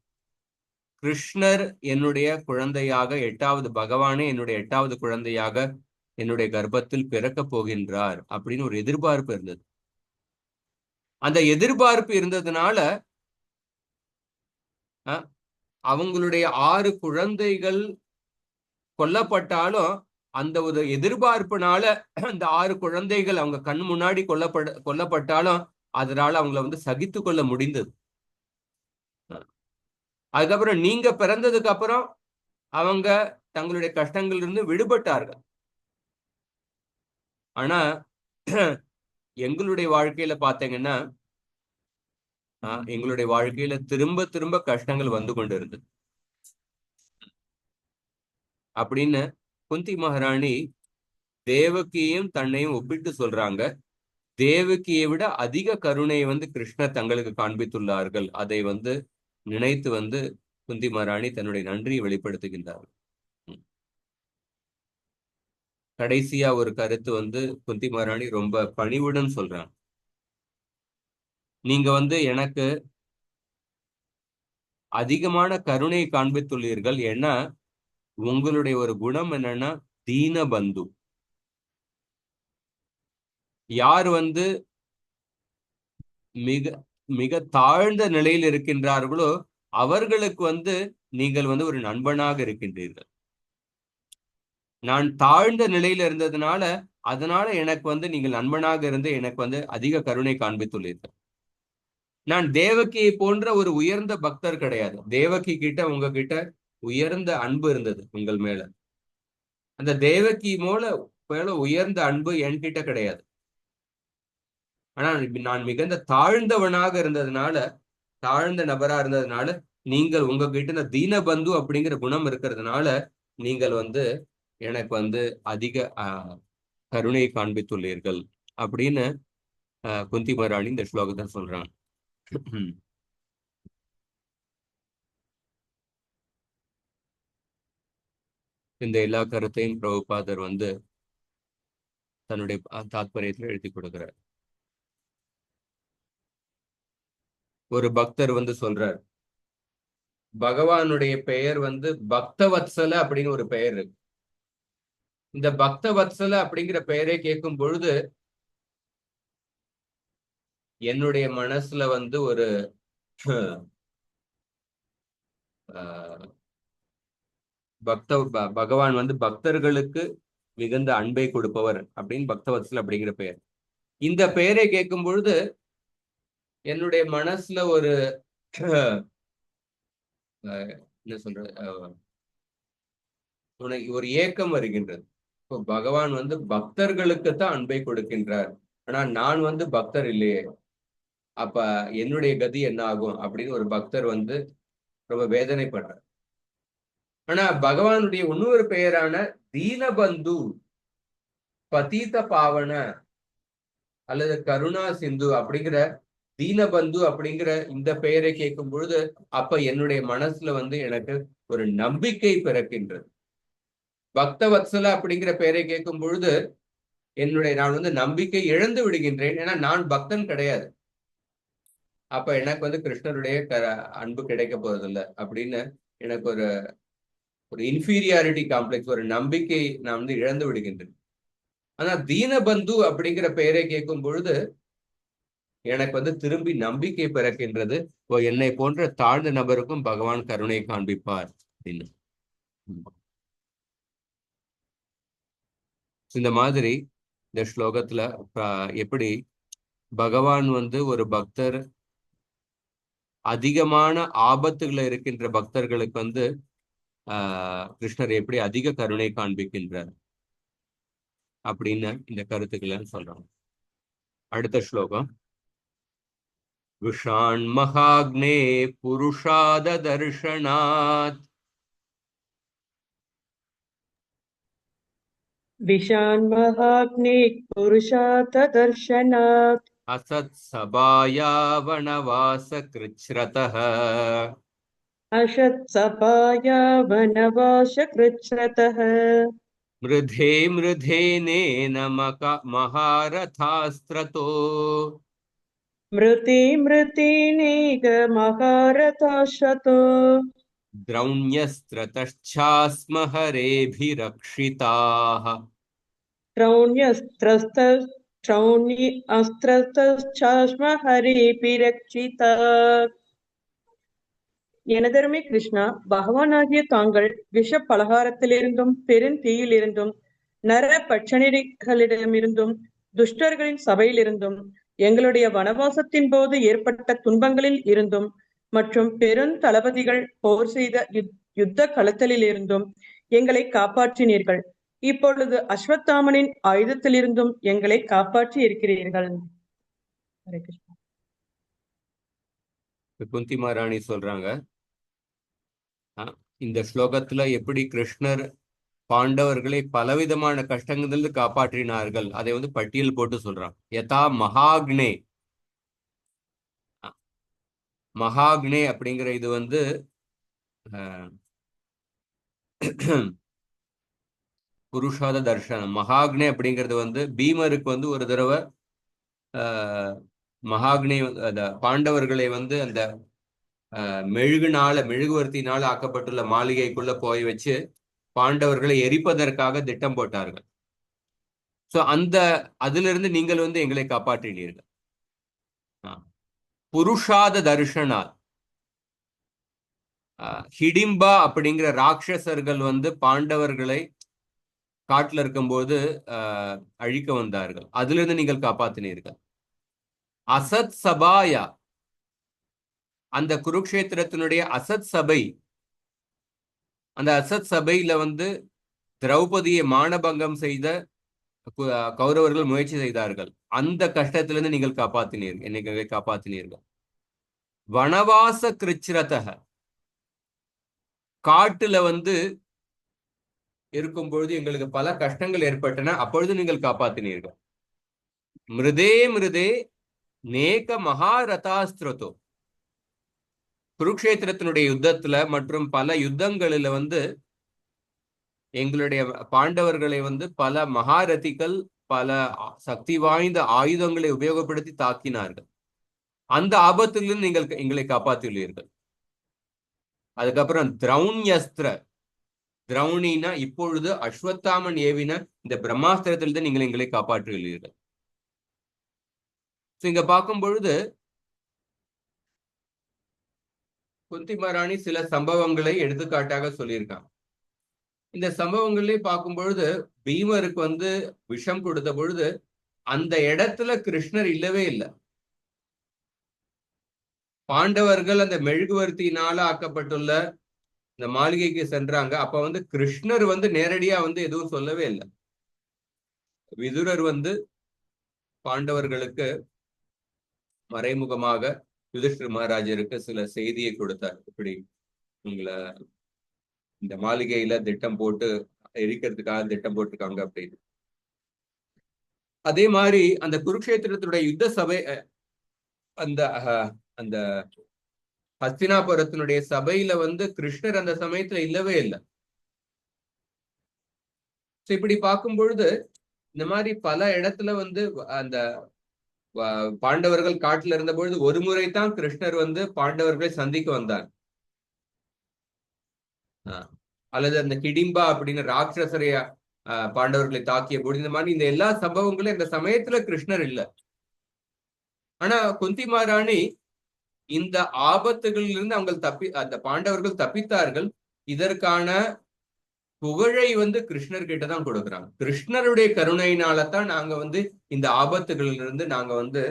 கிருஷ்ணர் என்னுடைய குழந்தையாக 8வது பகவானே என்னுடைய 8வது குழந்தையாக என்னுடைய கர்ப்பத்தில் பிறக்க போகின்றார் அப்படின்னு ஒரு எதிர்பார்ப்பு இருந்தது. அந்த எதிர்பார்ப்பு இருந்ததுனால அவங்களுடைய 6 குழந்தைகள் கொல்லப்பட்டாலும் அந்த ஒரு எதிர்பார்ப்புனால அந்த 6 குழந்தைகள் அவங்க கண் முன்னாடி கொல்லப்பட்டாலும் அதனால அவங்கள சகித்து கொள்ள முடிந்தது. அதுக்கப்புறம் நீங்க பிறந்ததுக்கு அப்புறம் அவங்க தங்களுடைய கஷ்டங்களிலிருந்து விடுபட்டார்கள். ஆனா எங்களுடைய வாழ்க்கையில பாத்தீங்கன்னா எங்களுடைய வாழ்க்கையில திரும்ப திரும்ப கஷ்டங்கள் வந்து கொண்டு இருந்தது. அப்படின்னு குந்தி மகாராணி தேவகியையும் தன்னையும் ஒப்பிட்டு சொல்றாங்க. தேவகியை விட அதிக கருணையை வந்து கிருஷ்ணர் தங்களுக்கு காண்பித்துள்ளார்கள். அதை வந்து நினைத்து வந்து குந்தி மகாராணி தன்னுடைய நன்றியை வெளிப்படுத்துகின்றார். கடைசியா ஒரு கருத்து வந்து குந்தி மகாராணி ரொம்ப பணிவுடன் சொல்றாங்க. நீங்க வந்து எனக்கு அதிகமான கருணை காண்பித்துள்ளீர்கள். ஏன்னா உங்களுடைய ஒரு குணம் என்னன்னா தீனபந்து. யார் வந்து மிக மிக தாழ்ந்த நிலையில் இருக்கின்றார்களோ அவர்களுக்கு வந்து நீங்கள் வந்து ஒரு நண்பனாக இருக்கின்றீர்கள். நான் தாழ்ந்த நிலையில இருந்ததுனால அதனால எனக்கு வந்து நீங்கள் நண்பனாக இருந்து எனக்கு வந்து அதிக கருணை காண்பித்துள்ளீர்கள். நான் தேவகியை போன்ற ஒரு உயர்ந்த பக்தர் கிடையாது. தேவகி கிட்ட உங்ககிட்ட உயர்ந்த அன்பு இருந்தது உங்கள் மேல. அந்த தேவகி மேல உயர்ந்த அன்பு என்கிட்ட கிடையாது. ஆனா நான் மிகுந்த தாழ்ந்தவனாக இருந்ததுனால, தாழ்ந்த நபரா இருந்ததுனால, நீங்கள் உங்ககிட்ட இந்த தீனபந்து அப்படிங்கிற குணம் இருக்கிறதுனால நீங்கள் வந்து எனக்கு வந்து அதிக கருணை காண்பித்துள்ளீர்கள் அப்படின்னு குந்தி மகாராணி இந்த ஸ்லோகத்தை சொல்றாங்க. இந்த எல்லா கருத்தையும் பிரபுபாதர் வந்து தன்னுடைய தாத்பரியத்தில் எழுதி கொடுக்கிறார். ஒரு பக்தர் வந்து சொல்றார், பகவானுடைய பெயர் வந்து பக்தவத்சல அப்படின்னு ஒரு பெயர் இருக்கு. இந்த பக்தவத்சல அப்படிங்கிற பெயரை கேட்கும் பொழுது என்னுடைய மனசுல வந்து ஒரு பகவான் வந்து பக்தர்களுக்கு மிகுந்த அன்பை கொடுப்பவர் அப்படின்னு பக்தவத்சல அப்படிங்கிற பெயர். இந்த பெயரை கேட்கும் பொழுது என்னுடைய மனசுல ஒரு என்ன சொல்ற ஒரு ஏக்கம் வருகின்றது. இப்போ பகவான் வந்து பக்தர்களுக்கு தான் அன்பை கொடுக்கின்றார், ஆனா நான் வந்து பக்தர் இல்லையே, அப்ப என்னுடைய கதி என்ன ஆகும் அப்படின்னு ஒரு பக்தர் வந்து ரொம்ப வேதனைப்படுறார். ஆனா பகவானுடைய இன்னொரு பெயரான தீனபந்து, பதீத பாவன அல்லது கருணா சிந்து அப்படிங்கிற தீனபந்து அப்படிங்கிற இந்த பெயரை கேட்கும் பொழுது அப்ப என்னுடைய மனசுல வந்து எனக்கு ஒரு நம்பிக்கை பிறக்கின்றது. பக்தவத்சல அப்படிங்கிற பெயரை கேட்கும் பொழுது நான் வந்து நம்பிக்கை இழந்து விடுகின்றேன். ஏன்னா நான் பக்தன் கிடையாது. அப்ப எனக்கு வந்து கிருஷ்ணருடைய அன்பு கிடைக்க போறதில்லை அப்படின்னு எனக்கு ஒரு இன்ஃபீரியாரிட்டி காம்ப்ளெக்ஸ், ஒரு நம்பிக்கை நான் வந்து இழந்து விடுகின்றேன். ஆனா தீனபந்து அப்படிங்கிற பெயரை கேட்கும் பொழுது எனக்கு வந்து திரும்பி நம்பிக்கை பிறக்கின்றது. என்னை போன்ற தாழ்ந்த நபருக்கும் பகவான் கருணை காண்பிப்பார் அப்படின்னு. இந்த மாதிரி இந்த ஸ்லோகத்துல எப்படி பகவான் வந்து ஒரு பக்தர் அதிகமான ஆபத்துகளை இருக்கின்ற பக்தர்களுக்கு வந்து கிருஷ்ணர் எப்படி அதிக கருணை காண்பிக்கின்றார் அப்படின்னு இந்த கருத்துக்களை சொல்றாங்க. அடுத்த ஸ்லோகம், விஷான் மகாக்னே புருஷாத தர்ஷனாத் விஷான் மகாக்னே புருஷாத தர்ஷனாத் அசத் சபாயாவனவாச கிருச்ரதஹ அசத் சபாயா வனவாச கிருச்ரதஹ மிருதே மிருதேனேன மகாரதாஸ்திரதோ மிருதே மிருதேனேக மகாரதாஸ்ரதோ द्रौण्यस्त्रतश्चास्म हरेभिरक्षिताः த்ரௌண்யஸ்திரஸ்தாஸ்ம ஹரேபிரக்ஷிதா. எனதருமை கிருஷ்ணா, பகவானாகிய தாங்கள் விஷ பலகாரத்திலிருந்தும் பெருந்தீயிலிருந்தும் நர பட்சணிகளிடமிருந்தும் துஷ்டர்களின் சபையிலிருந்தும் எங்களுடைய வனவாசத்தின் போது ஏற்பட்ட துன்பங்களில் இருந்தும் மற்றும் பெருந்தளபதிகள் போர் செய்த யுத்த களத்திலிருந்தும் எங்களை காப்பாற்றினீர்கள். இப்பொழுது அஸ்வத்தாமனின் ஆயுதத்திலிருந்தும் எங்களை காப்பாற்றி இருக்கிறீர்கள். ஹரே கிருஷ்ணா. குந்தி மகாராணி சொல்றாங்க, இந்த ஸ்லோகத்துல எப்படி கிருஷ்ணர் பாண்டவர்களை பலவிதமான கஷ்டங்களிலிருந்து காப்பாற்றினார்கள். அதை வந்து பட்டியல் போட்டு சொல்றான். யதா மகாக்னே. மகாக்னே அப்படிங்கிற இது வந்து புருஷாத தர்ஷனம். மகாக்னே அப்படிங்கிறது வந்து பீமருக்கு வந்து ஒரு தடவை மகாக்னே அந்த பாண்டவர்களை வந்து அந்த மெழுகுவர்த்தினால ஆக்கப்பட்டுள்ள மாளிகைக்குள்ள போய் வச்சு பாண்டவர்களை எரிப்பதற்காக திட்டம் போட்டார்கள். சோ அதிலிருந்து நீங்கள் வந்து எங்களை காப்பாற்றினீர்கள். புருஷாத தர்ஷனால். ஹிடிம்பா அப்படிங்கிற ராட்சசர்கள் வந்து பாண்டவர்களை காட்டுல இருக்கும்போது அழிக்க வந்தார்கள். அதிலிருந்து நீங்கள் காப்பாற்றினீர்கள். அசத் சபாயா, அந்த குருக்ஷேத்திரத்தினுடைய அசத் சபை, அந்த அசத் சபையில வந்து திரௌபதியை மானபங்கம் செய்த கௌரவர்கள் முயற்சி செய்தார்கள். அந்த கஷ்டத்திலிருந்து நீங்கள் காப்பாற்றினீர்கள், என்னை காப்பாற்றினீர்கள். வனவாச கிருச்சிரதக, காட்டுல வந்து இருக்கும் பொழுது எங்களுக்கு பல கஷ்டங்கள் ஏற்பட்டன, அப்பொழுது நீங்கள் காப்பாற்றினீர்கள். மிருதே நேக மகாரதாஸ்திரதோ, குருக்ஷேத்திரத்தினுடைய யுத்தத்துல மற்றும் பல யுத்தங்களில வந்து எங்களுடைய பாண்டவர்களை வந்து பல மகாரதிகள் பல சக்தி வாய்ந்த ஆயுதங்களை உபயோகப்படுத்தி தாக்கினார்கள். அந்த ஆபத்திலிருந்து நீங்கள் எங்களை காப்பாற்றியுள்ளீர்கள். அதுக்கப்புறம் திரௌண்யஸ்திர, திரௌணினா இப்பொழுது அஸ்வத்தாமன் ஏவின இந்த பிரம்மாஸ்திரத்திலிருந்து நீங்கள் எங்களை காப்பாற்றியுள்ளீர்கள். இங்க பார்க்கும் பொழுது குந்தி மகாராணி சில சம்பவங்களை எடுத்துக்காட்டாக சொல்லியிருக்காங்க. இந்த சம்பவங்களே பார்க்கும் பொழுது பீமருக்கு வந்து விஷம் கொடுத்த பொழுது அந்த இடத்துல கிருஷ்ணர் இல்லவே இல்லை. பாண்டவர்கள் அந்த மெழுகுவர்த்தியினால ஆக்கப்பட்டுள்ள இந்த மாளிகைக்கு சென்றாங்க. அப்ப வந்து கிருஷ்ணர் வந்து நேரடியா வந்து எதுவும் சொல்லவே இல்லை. விதுரர் வந்து பாண்டவர்களுக்கு மறைமுகமாக யுதிஷ்டிர மகாராஜருக்கு சில செய்தியை கொடுத்தார். இப்படி உங்களை இந்த மாளிகையில திட்டம் போட்டு எரிக்கிறதுக்காக திட்டம் போட்டிருக்காங்க அப்படின்னு. அதே மாதிரி அந்த குருக்ஷேத்திரத்துடைய யுத்த சபை, அந்த அந்த ஹஸ்தினாபுரத்தினுடைய சபையில வந்து கிருஷ்ணர் அந்த சமயத்துல இல்லவே இல்லை. இப்படி பார்க்கும் பொழுது இந்த மாதிரி பல இடத்துல வந்து அந்த பாண்டவர்கள் காட்டுல இருந்த பொழுது ஒரு முறைதான் கிருஷ்ணர் வந்து பாண்டவர்களை சந்திக்க வந்தார். அல்லது அந்த கிடிம்பா அப்படின்னு ராட்சசரைய பாண்டவர்களை தாக்கிய பொழுது இந்த மாதிரி இந்த எல்லா சம்பவங்களும் இந்த சமயத்துல கிருஷ்ணர் இல்லை. ஆனா குந்தி மகாராணி இந்த ஆபத்துகளிலிருந்து அந்த பாண்டவர்கள் தப்பித்தார்கள். இதற்கான புகழை வந்து கிருஷ்ணர் கிட்ட தான் கொடுக்குறாங்க. கிருஷ்ணருடைய கருணையினாலதான் நாங்க வந்து இந்த ஆபத்துகளிலிருந்து நாங்க வந்து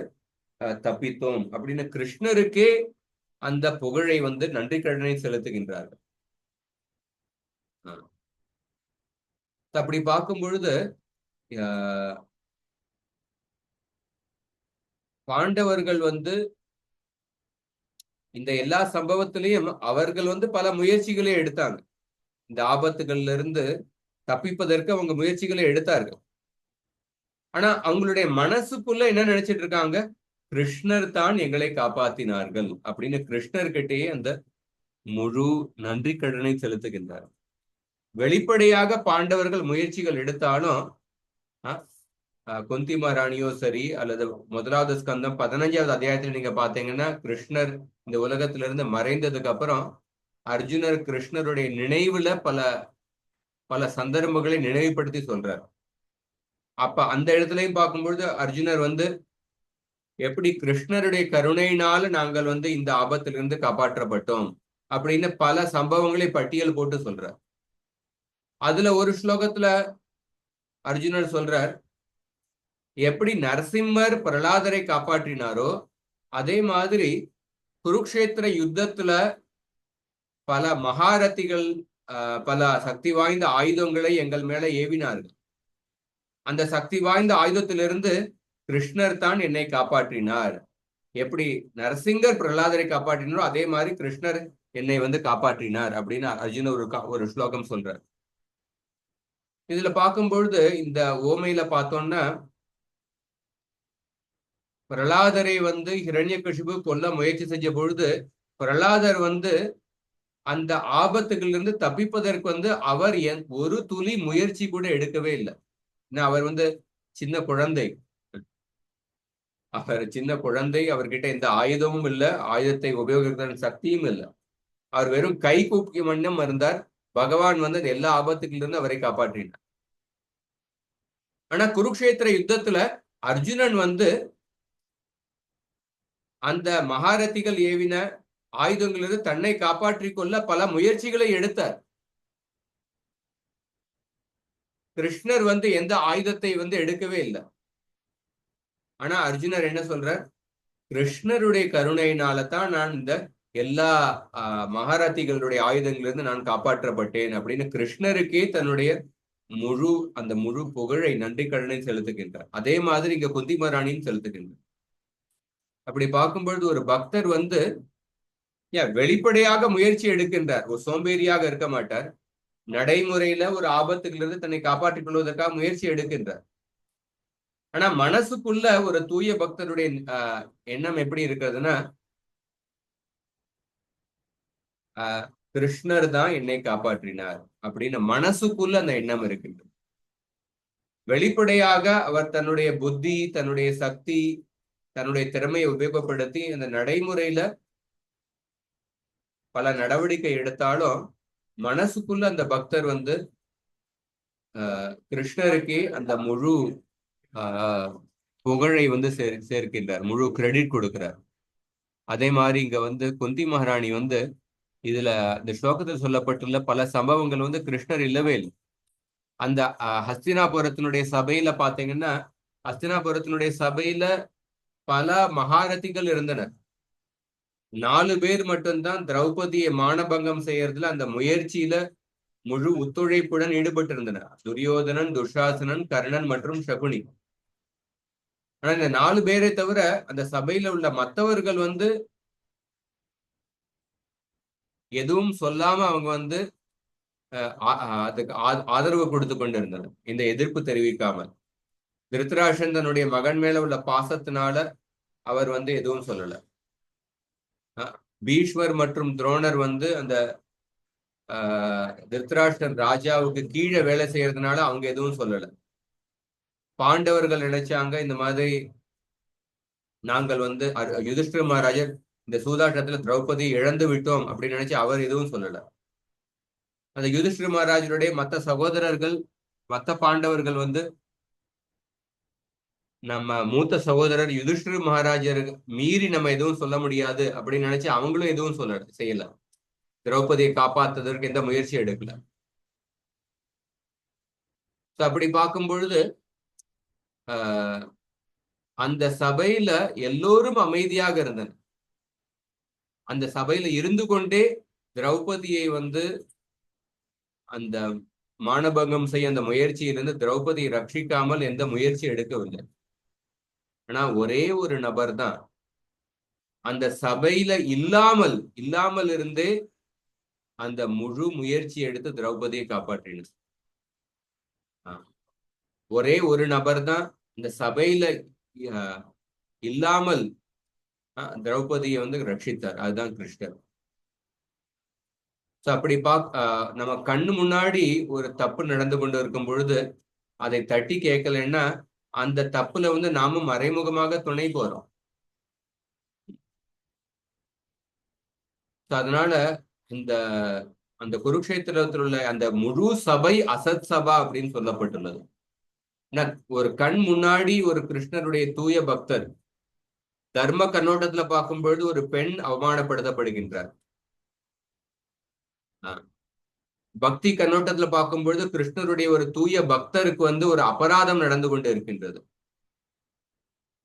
தப்பித்தோம் அப்படின்னு கிருஷ்ணருக்கே அந்த புகழை வந்து நன்றி கடனை செலுத்துகின்றார்கள். அப்படி பார்க்கும் பொழுது பாண்டவர்கள் வந்து இந்த எல்லா சம்பவத்திலையும் அவர்கள் வந்து பல முயற்சிகளே எடுத்தாங்க. இந்த ஆபத்துகள்ல இருந்து தப்பிப்பதற்கு அவங்க முயற்சிகளை எடுத்தார்கள். ஆனா அவங்களுடைய மனசுக்குள்ள என்ன நினைச்சிட்டு இருக்காங்க? கிருஷ்ணர் தான் எங்களை காப்பாத்தினார்கள் அப்படின்னு கிருஷ்ணர்கிட்டயே அந்த முழு நன்றி கடனை செலுத்துகின்றார். வெளிப்படையாக பாண்டவர்கள் முயற்சிகள் எடுத்தாலும் குந்தி மகாராணியோ சரி, அல்லது முதலாவது ஸ்கந்தம் 15வது அத்தியாயத்தில் நீங்க பாத்தீங்கன்னா கிருஷ்ணர் இந்த உலகத்திலிருந்து மறைந்ததுக்கு அப்புறம் அர்ஜுனர் கிருஷ்ணருடைய நினைவுல பல பல சந்தர்ப்பங்களை நினைவுபடுத்தி சொல்றார். அப்ப அந்த இடத்துலயும் பார்க்கும்பொழுது அர்ஜுனர் வந்து எப்படி கிருஷ்ணருடைய கருணையினால நாங்கள் வந்து இந்த ஆபத்திலிருந்து காப்பாற்றப்பட்டோம் அப்படின்னு பல சம்பவங்களை பட்டியல் போட்டு சொல்றார். அதுல ஒரு ஸ்லோகத்துல அர்ஜுனர் சொல்றார், எப்படி நரசிம்மர் பிரலாதரை காப்பாற்றினாரோ அதே மாதிரி குருக்ஷேத்திர யுத்தத்துல பல மகாரதிகள் பல சக்தி வாய்ந்த ஆயுதங்களை எங்கள் மேல ஏவினார்கள். அந்த சக்தி வாய்ந்த ஆயுதத்திலிருந்து கிருஷ்ணர் தான் என்னை காப்பாற்றினார். எப்படி நரசிங்கர் பிரலாதரை காப்பாற்றினாரோ அதே மாதிரி கிருஷ்ணர் என்னை வந்து காப்பாற்றினார் அப்படின்னு அர்ஜுனர் ஒரு ஸ்லோகம் சொல்றார். இதுல பார்க்கும்பொழுது இந்த ஓமையில பார்த்தோம்னா பிரலாதரை வந்து ஹிரண்யகசிபு கொல்ல முயற்சி செஞ்ச பொழுது பிரலாதர் வந்து அந்த ஆபத்துகளிலிருந்து தப்பிப்பதற்கு வந்து அவர் ஒரு துளி முயற்சி கூட எடுக்கவே இல்லை. அவர் வந்து சின்ன குழந்தை, அவர் சின்ன குழந்தை, அவர்கிட்ட எந்த ஆயுதமும் இல்லை, ஆயுதத்தை உபயோகிக்கிற சக்தியும் இல்லை. அவர் வெறும் கை கூப்பி மண்ணும் இருந்தார். பகவான் வந்து எல்லா ஆபத்துகளிலிருந்து அவரை காப்பாற்றினார். ஆனா குருக்ஷேத்திர யுத்தத்துல அர்ஜுனன் வந்து அந்த மகாரதிகள் ஏவின ஆயுதங்களிலிருந்து தன்னை காப்பாற்றிக் கொள்ள பல முயற்சிகளை எடுத்தார். கிருஷ்ணர் வந்து எந்த ஆயுதத்தை வந்து எடுக்கவே இல்லை. ஆனா அர்ஜுனர் என்ன சொல்றார்? கிருஷ்ணருடைய கருணையினால தான் நான் இந்த எல்லா மகாரதிகளுடைய ஆயுதங்களிலிருந்து நான் காப்பாற்றப்பட்டேன் அப்படின்னு கிருஷ்ணருக்கே தன்னுடைய அந்த முழு புகழை நன்றி கடனை செலுத்துகின்றார். அதே மாதிரி இங்க குந்தி மகாராணியும் செலுத்துகின்றார். அப்படி பார்க்கும்பொழுது ஒரு பக்தர் வந்து வெளிப்படையாக முயற்சி எடுக்கின்றார். ஒரு சோம்பேறியாக இருக்க மாட்டார். நடைமுறையில ஒரு ஆபத்துகளிலிருந்து தன்னை காப்பாற்றிக் கொள்வதற்காக முயற்சி எடுக்கின்றார். ஆனா மனசுக்குள்ள ஒரு தூய பக்தருடைய எண்ணம் எப்படி இருக்கிறதுனா, கிருஷ்ணர் தான் என்னை காப்பாற்றினார் அப்படின்னு மனசுக்குள்ள அந்த எண்ணம் இருக்கின்றது. வெளிப்படையாக அவர் தன்னுடைய புத்தி, தன்னுடைய சக்தி, தன்னுடைய திறமையை உபயோகப்படுத்தி அந்த நடைமுறையில பல நடவடிக்கை எடுத்தாலும் மனசுக்குள்ள அந்த பக்தர் வந்து கிருஷ்ணருக்கே அந்த முழு புகழை வந்து சேர்க்கின்றார், முழு கிரெடிட் கொடுக்கிறார். அதே மாதிரி இங்க வந்து குந்தி மகாராணி வந்து இதுல இந்த ஸ்லோகத்தில் சொல்லப்பட்டுள்ள பல சம்பவங்கள் வந்து கிருஷ்ணர் இல்லவே இல்லை. அந்த ஹஸ்தினாபுரத்தினுடைய சபையில பாத்தீங்கன்னா, ஹஸ்தினாபுரத்தினுடைய சபையில பல மகாரதிகள் இருந்தனர். 4 பேர் மட்டும்தான் திரௌபதியை மானபங்கம் செய்யறதுல அந்த முயற்சியில முழு ஒத்துழைப்புடன் ஈடுபட்டு இருந்தனர். துரியோதனன், துஷாசனன், கர்ணன் மற்றும் சகுனி. ஆனா இந்த 4 பேரை தவிர அந்த சபையில உள்ள மற்றவர்கள் வந்து எதுவும் சொல்லாம அவங்க வந்து அதுக்கு ஆதரவு கொடுத்து கொண்டிருந்தனர், இந்த எதிர்ப்பு தெரிவிக்காமல். திருத்தராஷ்டிரன் தன்னுடைய மகன் மேல உள்ள பாசத்தினால அவர் வந்து எதுவும் சொல்லல. பீஷ்மர் மற்றும் துரோணர் வந்து அந்த திருத்தராஷ்டிரன் ராஜாவுக்கு கீழே வேலை செய்யறதுனால அவங்க எதுவும் சொல்லல. பாண்டவர்கள் நினைச்சாங்க இந்த மாதிரி நாங்கள் வந்து யுதிஷ்டிர மகாராஜர் இந்த சூதாட்டத்துல திரௌபதி இழந்து விட்டோம் அப்படின்னு நினைச்சு அவர் எதுவும் சொல்லல. அந்த யுதிஷ்டிர மகாராஜருடைய மற்ற சகோதரர்கள், மற்ற பாண்டவர்கள் வந்து நம்ம மூத்த சகோதரர் யுதிஷ்டிர மகாராஜர் மீறி நம்ம எதுவும் சொல்ல முடியாது அப்படின்னு நினைச்சு அவங்களும் எதுவும் செய்யல. திரௌபதியை காப்பாத்துவதற்கு எந்த முயற்சி எடுக்கல. அப்படி பார்க்கும் பொழுது அந்த சபையில எல்லோரும் அமைதியாக இருந்தனர். அந்த சபையில இருந்து கொண்டே திரௌபதியை வந்து அந்த மானபங்கம் செய்ய அந்த முயற்சியிலிருந்து திரௌபதியை ரட்சிக்காமல் எந்த முயற்சி எடுக்கவில்லை. ஆனா ஒரே ஒரு நபர் தான் அந்த சபையில இல்லாமல் இருந்தே அந்த முழு முயற்சி எடுத்து திரௌபதியை காப்பாற்றினார். ஒரே ஒரு நபர் தான் இந்த சபையில இல்லாமல் திரௌபதியை வந்து ரட்சித்தார். அதுதான் கிருஷ்ணர். அப்படி நம்ம கண்ணு முன்னாடி ஒரு தப்பு நடந்து கொண்டு இருக்கும் பொழுது அதை தட்டி கேட்கலன்னா அந்த தப்புல வந்து நாமும் மறைமுகமாக துணை போறோம். அதனால அந்த குருக்ஷேத்திரத்தில் உள்ள அந்த முழு சபை அசத் சபா அப்படின்னு சொல்லப்பட்டுள்ளது. ஒரு கண் முன்னாடி ஒரு கிருஷ்ணருடைய தூய பக்தர் தர்ம கண்ணோட்டத்துல பார்க்கும் பொழுது ஒரு பெண் அவமானப்படுத்தப்படுகின்றார். பக்தி கண்ணோட்டத்துல பார்க்கும் பொழுது கிருஷ்ணருடைய ஒரு தூய பக்தருக்கு வந்து ஒரு அபராதம் நடந்து கொண்டு இருக்கின்றது.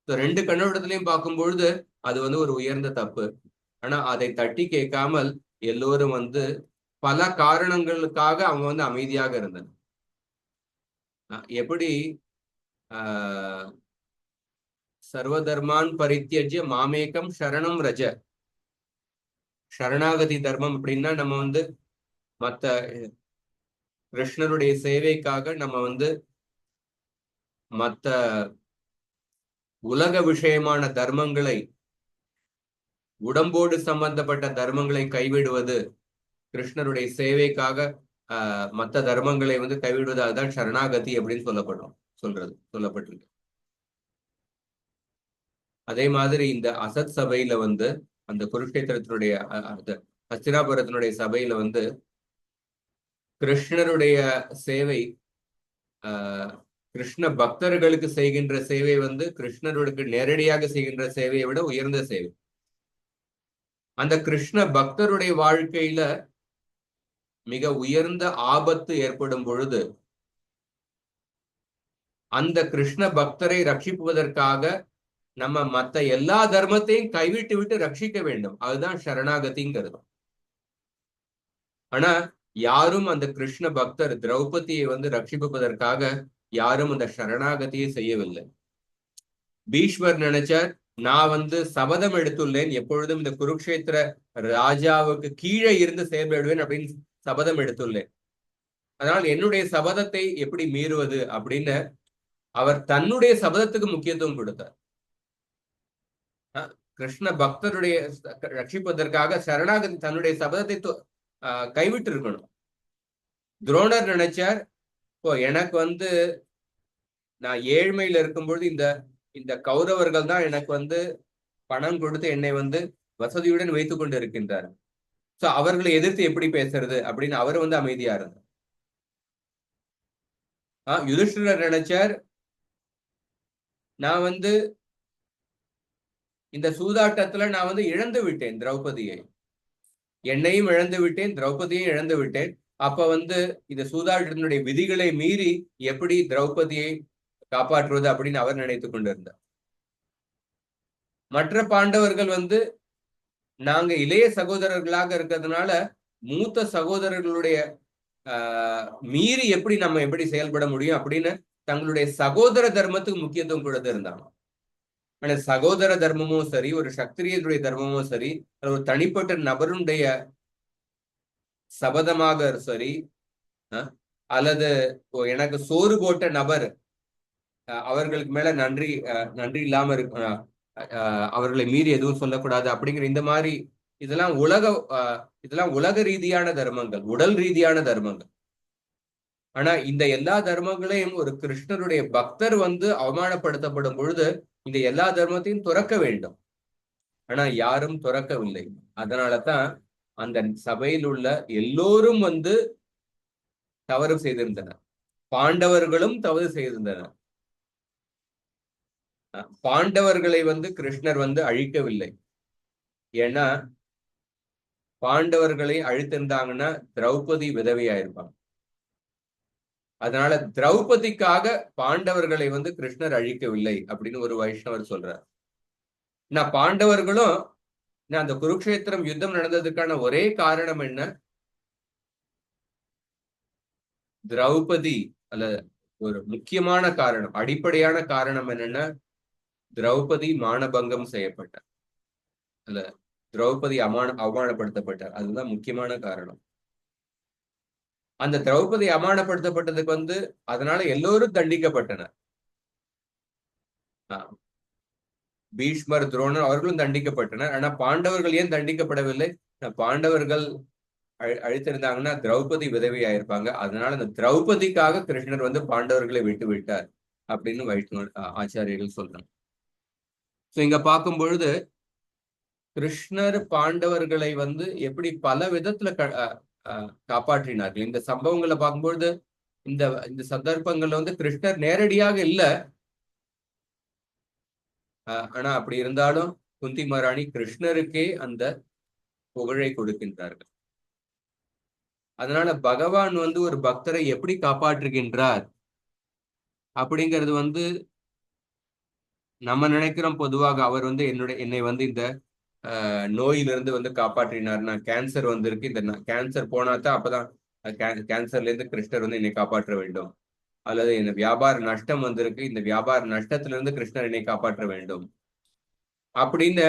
ரெண்டு கண்ணோட்டத்திலையும் பார்க்கும் பொழுது அது வந்து ஒரு உயர்ந்த தப்பு. ஆனா அதை தட்டி கேட்காமல் எல்லோரும் வந்து பல காரணங்களுக்காக அவங்க வந்து அமைதியாக இருந்தனர். எப்படி சர்வதர்மான் பரித்யஜ்ய மாமேகம் சரணம் ரஜ, சரணாகதி தர்மம் அப்படின்னா நம்ம வந்து மற்ற கிருஷ்ணருடைய சேவைக்காக நம்ம வந்து மற்ற உலக விஷயமான தர்மங்களை, உடம்போடு சம்பந்தப்பட்ட தர்மங்களை கைவிடுவது, கிருஷ்ணருடைய சேவைக்காக மற்ற தர்மங்களை வந்து கைவிடுவது, அதுதான் சரணாகதி அப்படின்னு சொல்லப்பட்டிருக்கு. அதே மாதிரி இந்த அசத் சபையில வந்து, அந்த குருஷேத்திரத்தினுடைய ஹஸ்தினாபுரத்தினுடைய சபையில வந்து கிருஷ்ணருடைய சேவை, கிருஷ்ண பக்தர்களுக்கு செய்கின்ற சேவை வந்து கிருஷ்ணருக்கு நேரடியாக செய்கின்ற சேவையை விட உயர்ந்த சேவை. அந்த கிருஷ்ண பக்தருடைய வாழ்க்கையில மிக உயர்ந்த ஆபத்து ஏற்படும் பொழுது அந்த கிருஷ்ண பக்தரை ரட்சிப்பதற்காக நம்ம மற்ற எல்லா தர்மத்தையும் கைவிட்டு விட்டு ரட்சிக்க வேண்டும். அதுதான் சரணாகதிங்கிறது. ஆனா யாரும் அந்த கிருஷ்ண பக்தர் திரௌபதியை வந்து ரட்சிப்பதற்காக யாரும் அந்த சரணாகதியை செய்யவில்லை. பீஷ்மர் நினைச்சார், நான் வந்து சபதம் எடுத்துள்ளேன், எப்பொழுதும் இந்த குருக்ஷேத்திர ராஜாவுக்கு கீழே இருந்து செயல்படுவேன் அப்படின்னு சபதம் எடுத்துள்ளேன். அதனால் என்னுடைய சபதத்தை எப்படி மீறுவது அப்படின்னு அவர் தன்னுடைய சபதத்துக்கு முக்கியத்துவம் கொடுத்தார். கிருஷ்ண பக்தருடைய ரட்சிப்பதற்காக சரணாகதி தன்னுடைய சபதத்தை கைவிட்டு இருக்கணும். துரோணர் நினைச்சார், இப்போ எனக்கு வந்து நான் ஏழ்மையில இருக்கும்பொழுது இந்த கௌரவர்கள் தான் எனக்கு வந்து பணம் கொடுத்து என்னை வந்து வசதியுடன் வைத்துக் கொண்டு இருக்கின்றார். சோ அவர்களை எதிர்த்து எப்படி பேசுறது அப்படின்னு அவர் வந்து அமைதியா இருந்தார். யுதிஷ்டிரர் நினைச்சார், நான் வந்து இந்த சூதாட்டத்துல நான் வந்து இழந்து விட்டேன் திரௌபதியை, என்னையும் இழந்து விட்டேன், திரௌபதியையும் இழந்து விட்டேன். அப்ப வந்து இந்த சூதாட்டத்தினுடைய விதிகளை மீறி எப்படி திரௌபதியை காப்பாற்றுவது அப்படின்னு அவர் நினைத்து கொண்டிருந்தார். மற்ற பாண்டவர்கள் வந்து நாங்க இளைய சகோதரர்களாக இருக்கிறதுனால மூத்த சகோதரர்களுடைய மீறி எப்படி செயல்பட முடியும் அப்படின்னு தங்களுடைய சகோதர தர்மத்துக்கு முக்கியத்துவம் கொடுத்து இருந்தாங்க. ஆனா சகோதர தர்மமும் சரி, ஒரு சத்திரியனுடைய தர்மமும் சரி, ஒரு தனிப்பட்ட நபருடைய சபதமாக சரி, அல்லது எனக்கு சோறு போட்ட நபர் அவர்களுக்கு மேல நன்றி இல்லாம இருக்கு, அவர்களை மீறி எதுவும் சொல்லக்கூடாது அப்படிங்கிற இந்த மாதிரி இதெல்லாம் உலக ரீதியான தர்மங்கள், உடல் ரீதியான தர்மங்கள். ஆனா இந்த எல்லா தர்மங்களையும் ஒரு கிருஷ்ணருடைய பக்தர் வந்து அவமானப்படுத்தப்படும் பொழுது இந்த எல்லா தர்மத்தையும் துறக்க வேண்டும். ஆனா யாரும் துறக்கவில்லை. அதனாலதான் அந்த சபையில் உள்ள எல்லோரும் வந்து தவறு செய்திருந்தனர். பாண்டவர்களும் தவறு செய்திருந்தனர். பாண்டவர்களை வந்து கிருஷ்ணர் வந்து அழிக்கவில்லை. ஏன்னா பாண்டவர்களை அழித்திருந்தாங்கன்னா திரௌபதி விதவையாயிருப்பாங்க. அதனால திரௌபதிக்காக பாண்டவர்களை வந்து கிருஷ்ணர் அழிக்கவில்லை அப்படின்னு ஒரு வைஷ்ணவர் சொல்றார். நான் பாண்டவர்களும் அந்த குருக்ஷேத்திரம் யுத்தம் நடந்ததுக்கான ஒரே காரணம் என்ன? திரௌபதி அல்ல, ஒரு முக்கியமான காரணம், அடிப்படையான காரணம் என்னன்னா திரௌபதி மானபங்கம் செய்யப்பட்டார், அல்ல திரௌபதி அவமானப்படுத்தப்பட்டார். அதுதான் முக்கியமான காரணம். அந்த திரௌபதி அவமானப்படுத்தப்பட்டதுக்கு வந்து அதனால எல்லோரும் தண்டிக்கப்பட்டனர். பீஷ்மர், துரோணர் அவர்களும் தண்டிக்கப்பட்டனர். ஆனா பாண்டவர்கள் ஏன் தண்டிக்கப்படவில்லை? பாண்டவர்கள் அழித்திருந்தாங்கன்னா திரௌபதி விதவி ஆயிருப்பாங்க. அதனால அந்த திரௌபதிக்காக கிருஷ்ணர் வந்து பாண்டவர்களை விட்டு விட்டார் அப்படின்னு வைஷ்ணவ ஆச்சாரியர்கள் சொல்றாங்க. சோ இங்க பார்க்கும் பொழுது கிருஷ்ணர் பாண்டவர்களை வந்து எப்படி பல விதத்துல காப்பாற்றினார்கள். இந்த சம்பவங்களை பார்க்கும்பொழுது இந்த சந்தர்ப்பங்கள்ல வந்து கிருஷ்ணர் நேரடியாக இல்ல, ஆனா அப்படி இருந்தாலும் குந்தி மகாராணி கிருஷ்ணருக்கே அந்த புகழை கொடுக்கின்றார்கள். அதனால பகவான் வந்து ஒரு பக்தரை எப்படி காப்பாற்றுகின்றார் அப்படிங்கிறது வந்து நம்ம நினைக்கிறோம். பொதுவாக அவர் வந்து என்னை வந்து இந்த நோயிலிருந்து வந்து காப்பாற்றினார். நான் கேன்சர் வந்திருக்கு, இந்த கேன்சர் போனாதான் அப்பதான் கேன்சர்ல இருந்து கிருஷ்ணர் வந்து என்னை காப்பாற்ற வேண்டும். அல்லது இந்த வியாபார நஷ்டம் வந்திருக்கு, இந்த வியாபார நஷ்டத்திலிருந்து கிருஷ்ணர் என்னை காப்பாற்ற வேண்டும் அப்படின்னு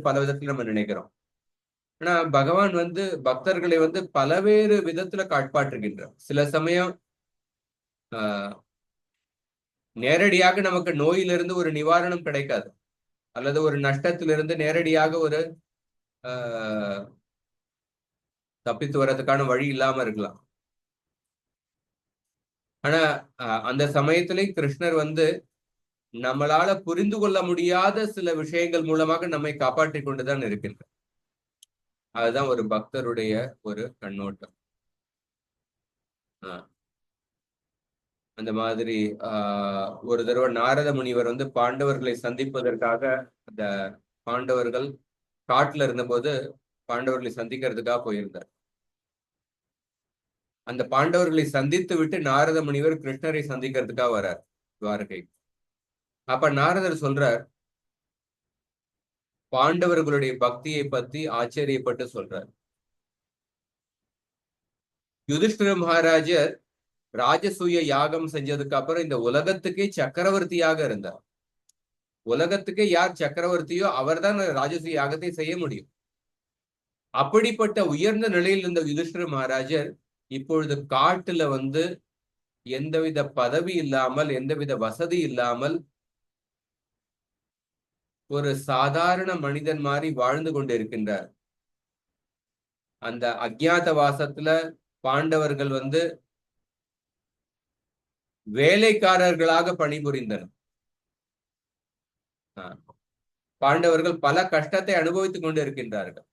பல விதத்துல நம்ம நினைக்கிறோம். ஆனா பகவான் வந்து பக்தர்களை வந்து பலவேறு விதத்துல காப்பாற்றுகின்றார். சில சமயம் ஆஹ் நேரடியாக நமக்கு நோயிலிருந்து ஒரு நிவாரணம் கிடைக்காது, அல்லது ஒரு நஷ்டத்திலிருந்து நேரடியாக ஒரு ஆஹ் தப்பித்து வர்றதுக்கான வழி இல்லாம இருக்கலாம். ஆனா அந்த சமயத்திலே கிருஷ்ணர் வந்து நம்மளால புரிந்து கொள்ள முடியாத சில விஷயங்கள் மூலமாக நம்மை காப்பாற்றிக் கொண்டுதான் இருக்கின்றார். அதுதான் ஒரு பக்தருடைய ஒரு கண்ணோட்டம். அந்த மாதிரி ஒரு தடவை நாரத முனிவர் வந்து பாண்டவர்களை சந்திப்பதற்காக, அந்த பாண்டவர்கள் காட்டுல இருந்தபோது பாண்டவர்களை சந்திக்கிறதுக்காக போயிருந்தார். அந்த பாண்டவர்களை சந்தித்து விட்டு நாரத முனிவர் கிருஷ்ணரை சந்திக்கிறதுக்காக வரார் துவாரகை. அப்ப நாரதர் சொல்றார், பாண்டவர்களுடைய பக்தியை பத்தி ஆச்சரியப்பட்டு சொல்றார். யுதிஷ்டிர மகாராஜர் ராஜசூய யாகம் செஞ்சதுக்கு அப்புறம் இந்த உலகத்துக்கே சக்கரவர்த்தியாக இருந்தார். உலகத்துக்கே யார் சக்கரவர்த்தியோ அவர்தான் ராஜசூய யாகத்தை செய்ய முடியும். அப்படிப்பட்ட உயர்ந்த நிலையில் இருந்த யுதிஷ்டிர மகாராஜர் இப்பொழுது காட்டுல வந்து எந்தவித பதவி இல்லாமல், எந்தவித வசதி இல்லாமல் ஒரு சாதாரண மனிதன் மாதிரி வாழ்ந்து கொண்டு இருக்கின்றார். அந்த அஜ்ஞாத வாசத்துல பாண்டவர்கள் வந்து வேலைக்காரர்களாக பணிபுரிந்தனர். பாண்டவர்கள் பல கஷ்டத்தை அனுபவித்துக் கொண்டு இருக்கின்றார்கள்.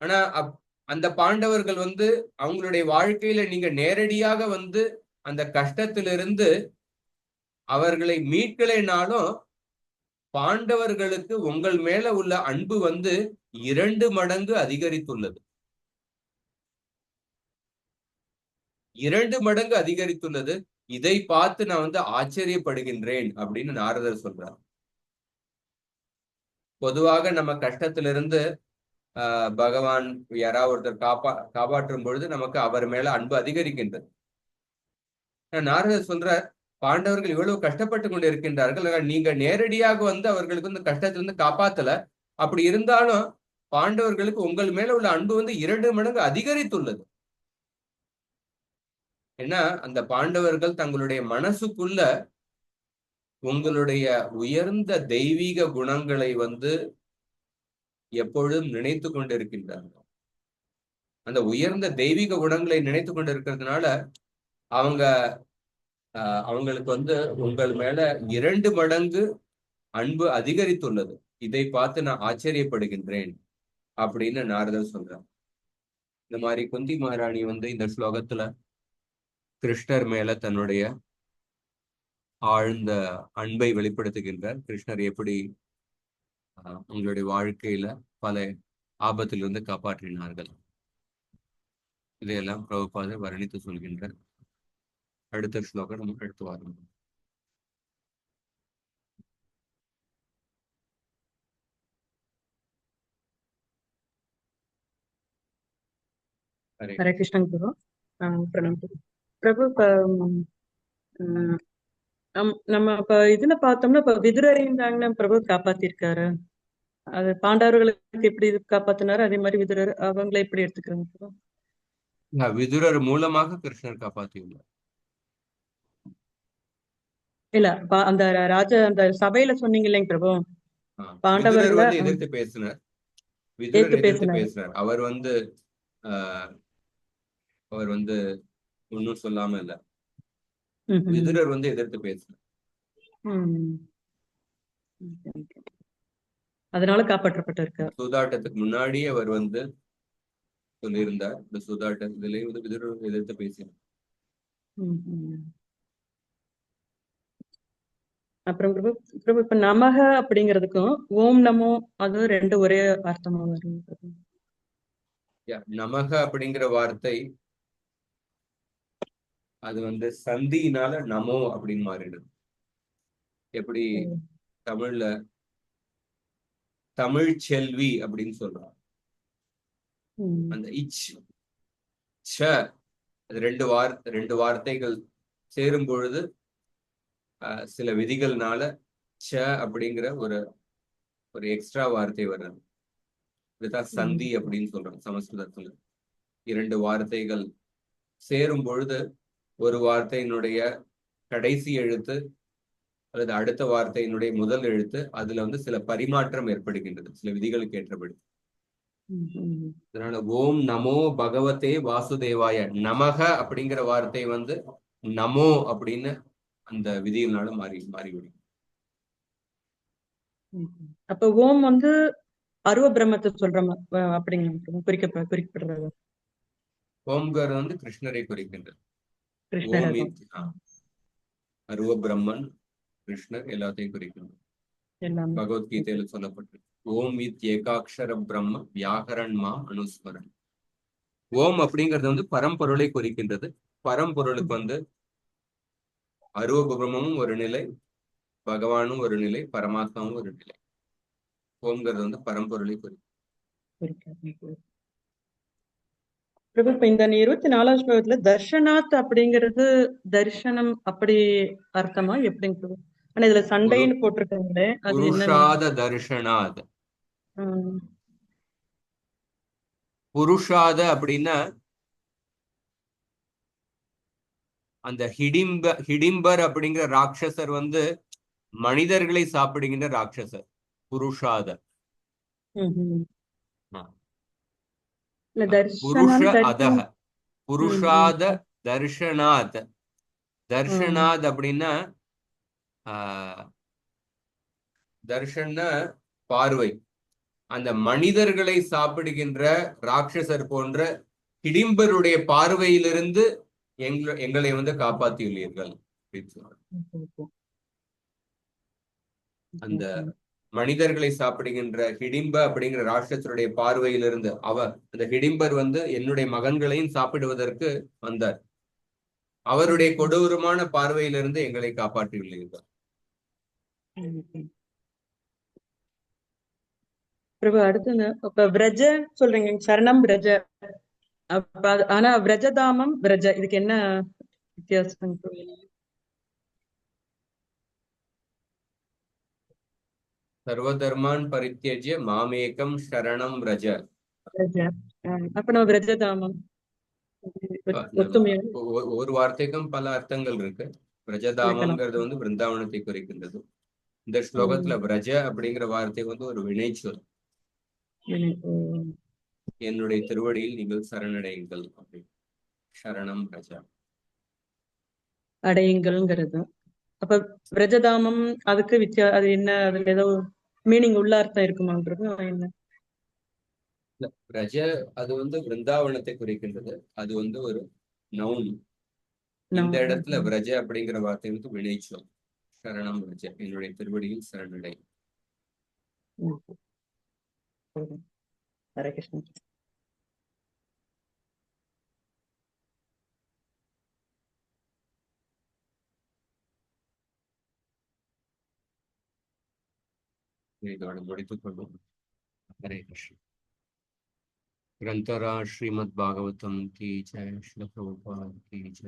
ஆனா அந்த பாண்டவர்கள் வந்து அவங்களுடைய வாழ்க்கையில நீங்க நேரடியாக வந்து அந்த கஷ்டத்திலிருந்து அவர்களை மீட்கலைனாலும் பாண்டவர்களுக்கு உங்கள் மேல உள்ள அன்பு வந்து 2 மடங்கு அதிகரித்துள்ளது. 2 மடங்கு அதிகரித்துள்ளது. இதை பார்த்து நான் வந்து ஆச்சரியப்படுகின்றேன் அப்படின்னு நாரதர் சொல்றார். பொதுவாக நம்ம கஷ்டத்திலிருந்து பகவான் யாராவது ஒருத்தர் காப்பாற்றும் பொழுது நமக்கு அவர் மேல அன்பு அதிகரிக்கின்றது. நாரதர் சொல்றார், பாண்டவர்கள் இவ்வளவு கஷ்டப்பட்டு கொண்டு இருக்கின்றார்கள், நீங்க நேரடியாக வந்து அவர்களுக்கு வந்து கஷ்டத்திலிருந்து காப்பாத்தல. அப்படி இருந்தாலும் பாண்டவர்களுக்கு உங்கள் மேல உள்ள அன்பு வந்து 2 மடங்கு அதிகரித்துள்ளது. ஏன்னா அந்த பாண்டவர்கள் தங்களுடைய மனசுக்குள்ள உங்களுடைய உயர்ந்த தெய்வீக குணங்களை வந்து எப்பொழுதும் நினைத்து கொண்டிருக்கின்றார்கள். அந்த உயர்ந்த தெய்வீக குணங்களை நினைத்து கொண்டிருக்கிறதுனால அவங்களுக்கு வந்து உங்கள் மேல 2 மடங்கு அன்பு அதிகரித்துள்ளது. இதை பார்த்து நான் ஆச்சரியப்படுகின்றேன் அப்படின்னு நாரதர் சொல்றார். இந்த மாதிரி குந்தி மகாராணி வந்து இந்த ஸ்லோகத்துல கிருஷ்ணர் மேல தன்னுடைய ஆழ்ந்த அன்பை வெளிப்படுத்துகின்றார். கிருஷ்ணர் எப்படி உங்களுடைய வாழ்க்கையில பல ஆபத்திலிருந்து காப்பாற்றினார்கள், இதையெல்லாம் பிரபுபாதர் வர்ணித்து சொல்கின்றார். அடுத்த ஸ்லோகம் நமக்கு அடுத்து வரும். ஹரே கிருஷ்ணன் குரு. பிரணாம் குரு. பிரபு, நம்ம இப்ப இதுல பார்த்தோம்னா இப்ப விதுரரையும் தாங்க பிரபு காப்பாத்திருக்காரு. அது பாண்டவர்களுக்கு எப்படி காப்பாத்தினாரு, அதே மாதிரி விதுரர் அவங்களை எப்படி எடுத்துக்கிறாங்க? விதுரர் மூலமாக கிருஷ்ணர் காப்பாற்றியுள்ளார். இல்ல அந்த அந்த சபையில சொன்னீங்க இல்லைங்க பிரபு, பாண்டவர்கள் வந்து எதிர்த்து பேசினார். விதுரர் எதிர்த்து பேசினார். அவர் வந்து ஒன்னும் சொல்லாம இல்ல, விதுரர் வந்து எதிர்த்து பேசினார். அதனால காப்பாற்றப்பட்டிருக்கார். சூதாட்டத்துக்கு முன்னாடியே அவர் வந்து சொல்லியிருந்தார். இந்த சூதாட்டத்திலே வந்து விதுரர் எதிர்த்து பேசினார். அப்புறம் பிரபு இப்ப நமக அப்படிங்கிறதுக்கும் ஓம் நமோ அது 2 ஒரே அர்த்தமா வரும்? நமக அப்படிங்கிற வார்த்தை அது வந்து சந்தியினால நமோ அப்படின்னு மாறிடுது. எப்படி தமிழ்ல தமிழ் செல்வி அப்படின்னு சொல்றாங்க. அந்த இச் ச ரெண்டு வார்த்தைகள் சேரும் பொழுது சில விதிகள்னால ச அப்படிங்கிற ஒரு எக்ஸ்ட்ரா வார்த்தை வர்றது. இதுதான் சந்தி அப்படின்னு சொல்றோம் சமஸ்கிருதத்துல. இரண்டு வார்த்தைகள் சேரும் பொழுது ஒரு வார்த்தையினுடைய கடைசி எழுத்து அல்லது அடுத்த வார்த்தையினுடைய முதல் எழுத்து அதுல வந்து சில பரிமாற்றம் ஏற்படுகின்றது சில விதிகளுக்கு ஏற்றபடி. அதனால ஓம் நமோ பகவதே வாசுதேவாய, நமக அப்படிங்கிற வார்த்தை வந்து நமோ அப்படின்னு அந்த விதியினால மாறிவிடும். அப்ப ஓம் வந்து அருவ பிரம்மத்தை சொல்ற அப்படிங்க குறிக்கப்படுறது. ஓம்கார் வந்து கிருஷ்ணரை குறிக்கின்றது. கிருஷ்ணர் ஓம் அருவ பிரம்மன் கிருஷ்ணர் எல்லாத்தையும் குறிக்கின்றது. எல்லாமே பகவத்கீதையில சொல்லப்பட்டிருக்கு. ஓம் இத் ஏகாட்சர பிரம்ம வியாகரன் மா அனுஸ்மரன். ஓம் அப்படிங்கிறது வந்து பரம்பொருளை குறிக்கின்றது. பரம்பொருளுக்கு வந்து அருவ பிரம்மமும் ஒரு நிலை, பகவானும் ஒரு நிலை, பரமாத்மாவும் ஒரு நிலை. ஓம்ங்கிறது வந்து பரம்பொருளை குறிக்கும். பிரபு, இப்ப இந்த 24வது ஸ்லோகத்துல தர்ஷனாத் அப்படிங்கிறது தரிசனம் அப்படி அர்த்தமா எப்படிங்க பிரபு? ஆனா இதுல சண்டைன்னு போட்டிருக்காங்களே, அது என்ன? புருஷாத தர்ஷனாத். புருஷாத அப்படின்னா அந்த ஹிடிம்பர் அப்படிங்கிற ராட்சசர் வந்து மனிதர்களை சாப்பிடுகின்ற ராட்சசர் புருஷாத. புருஷ அதஹ புருஷாத தர்ஷனாத். தர்ஷனாத் அப்படின்னா தர்ஷன பார்வை. அந்த மனிதர்களை சாப்பிடுகின்ற ராட்சசர் போன்ற ஹிடிம்பருடைய பார்வையிலிருந்து எங்களை வந்து காப்பாற்றியுள்ளீர்கள். அந்த மனிதர்களை சாப்பிடுகின்ற ஹிடிம்ப அப்படிங்கிற ராட்சசருடைய பார்வையிலிருந்து அந்த ஹிடிம்பர் வந்து என்னுடைய மகன்களையும் சாப்பிடுவதற்கு வந்தார். அவருடைய கொடூரமான பார்வையிலிருந்து எங்களை காப்பாற்றியுள்ளீர்கள். பிரபு, அடுத்து இப்ப விரஜ சொல்றீங்க, சரணம் விரஜ. ஆனா விரஜதாமம் விரஜ இதுக்கு என்ன வித்தியாசம்? சர்வதர்மான் பரித்யஜ்ய மாமேகம் சரணம் ரஜ. அப்ப நம்ம விரஜதாமம் ஒரு வார்த்தைக்கும் பல அர்த்தங்கள் இருக்கு. விரஜதாமம்ங்கிறது வந்து பிருந்தாவனத்தை குறிக்கின்றது. இந்த ஸ்லோகத்துல விரஜ அப்படிங்கிற வார்த்தை வந்து ஒரு வினைச்சொல். என்னுடைய திருவடியில் நீங்கள் சரணடையுங்கள் அப்படி. சரணம் ரஜா அடையுங்கள்ங்கிறது. அப்ப விரஜதாமம் அதுக்கு அது என்ன, அதுல ஏதோ மீனிங் உள்ள அர்த்தம் இருக்குமான்றது என்ன? ரஜ அது வந்து பிருந்தாவனத்தை குறிக்கின்றது. அது வந்து ஒரு நவுன். இந்த இடத்துல விரஜ அப்படிங்கிற வார்த்தை வந்து வினைச்சொல். சரணம் ரஜ, என்னுடைய திருவடியில் சரணடை. ஹரே கிருஷ்ணா. இதோட முடித்துக் கொள்வோம். ஹரே கிருஷ்ணா. ग्रंथराज श्रीमद् भागवतम की जय, श्रील प्रभुपाद की जय।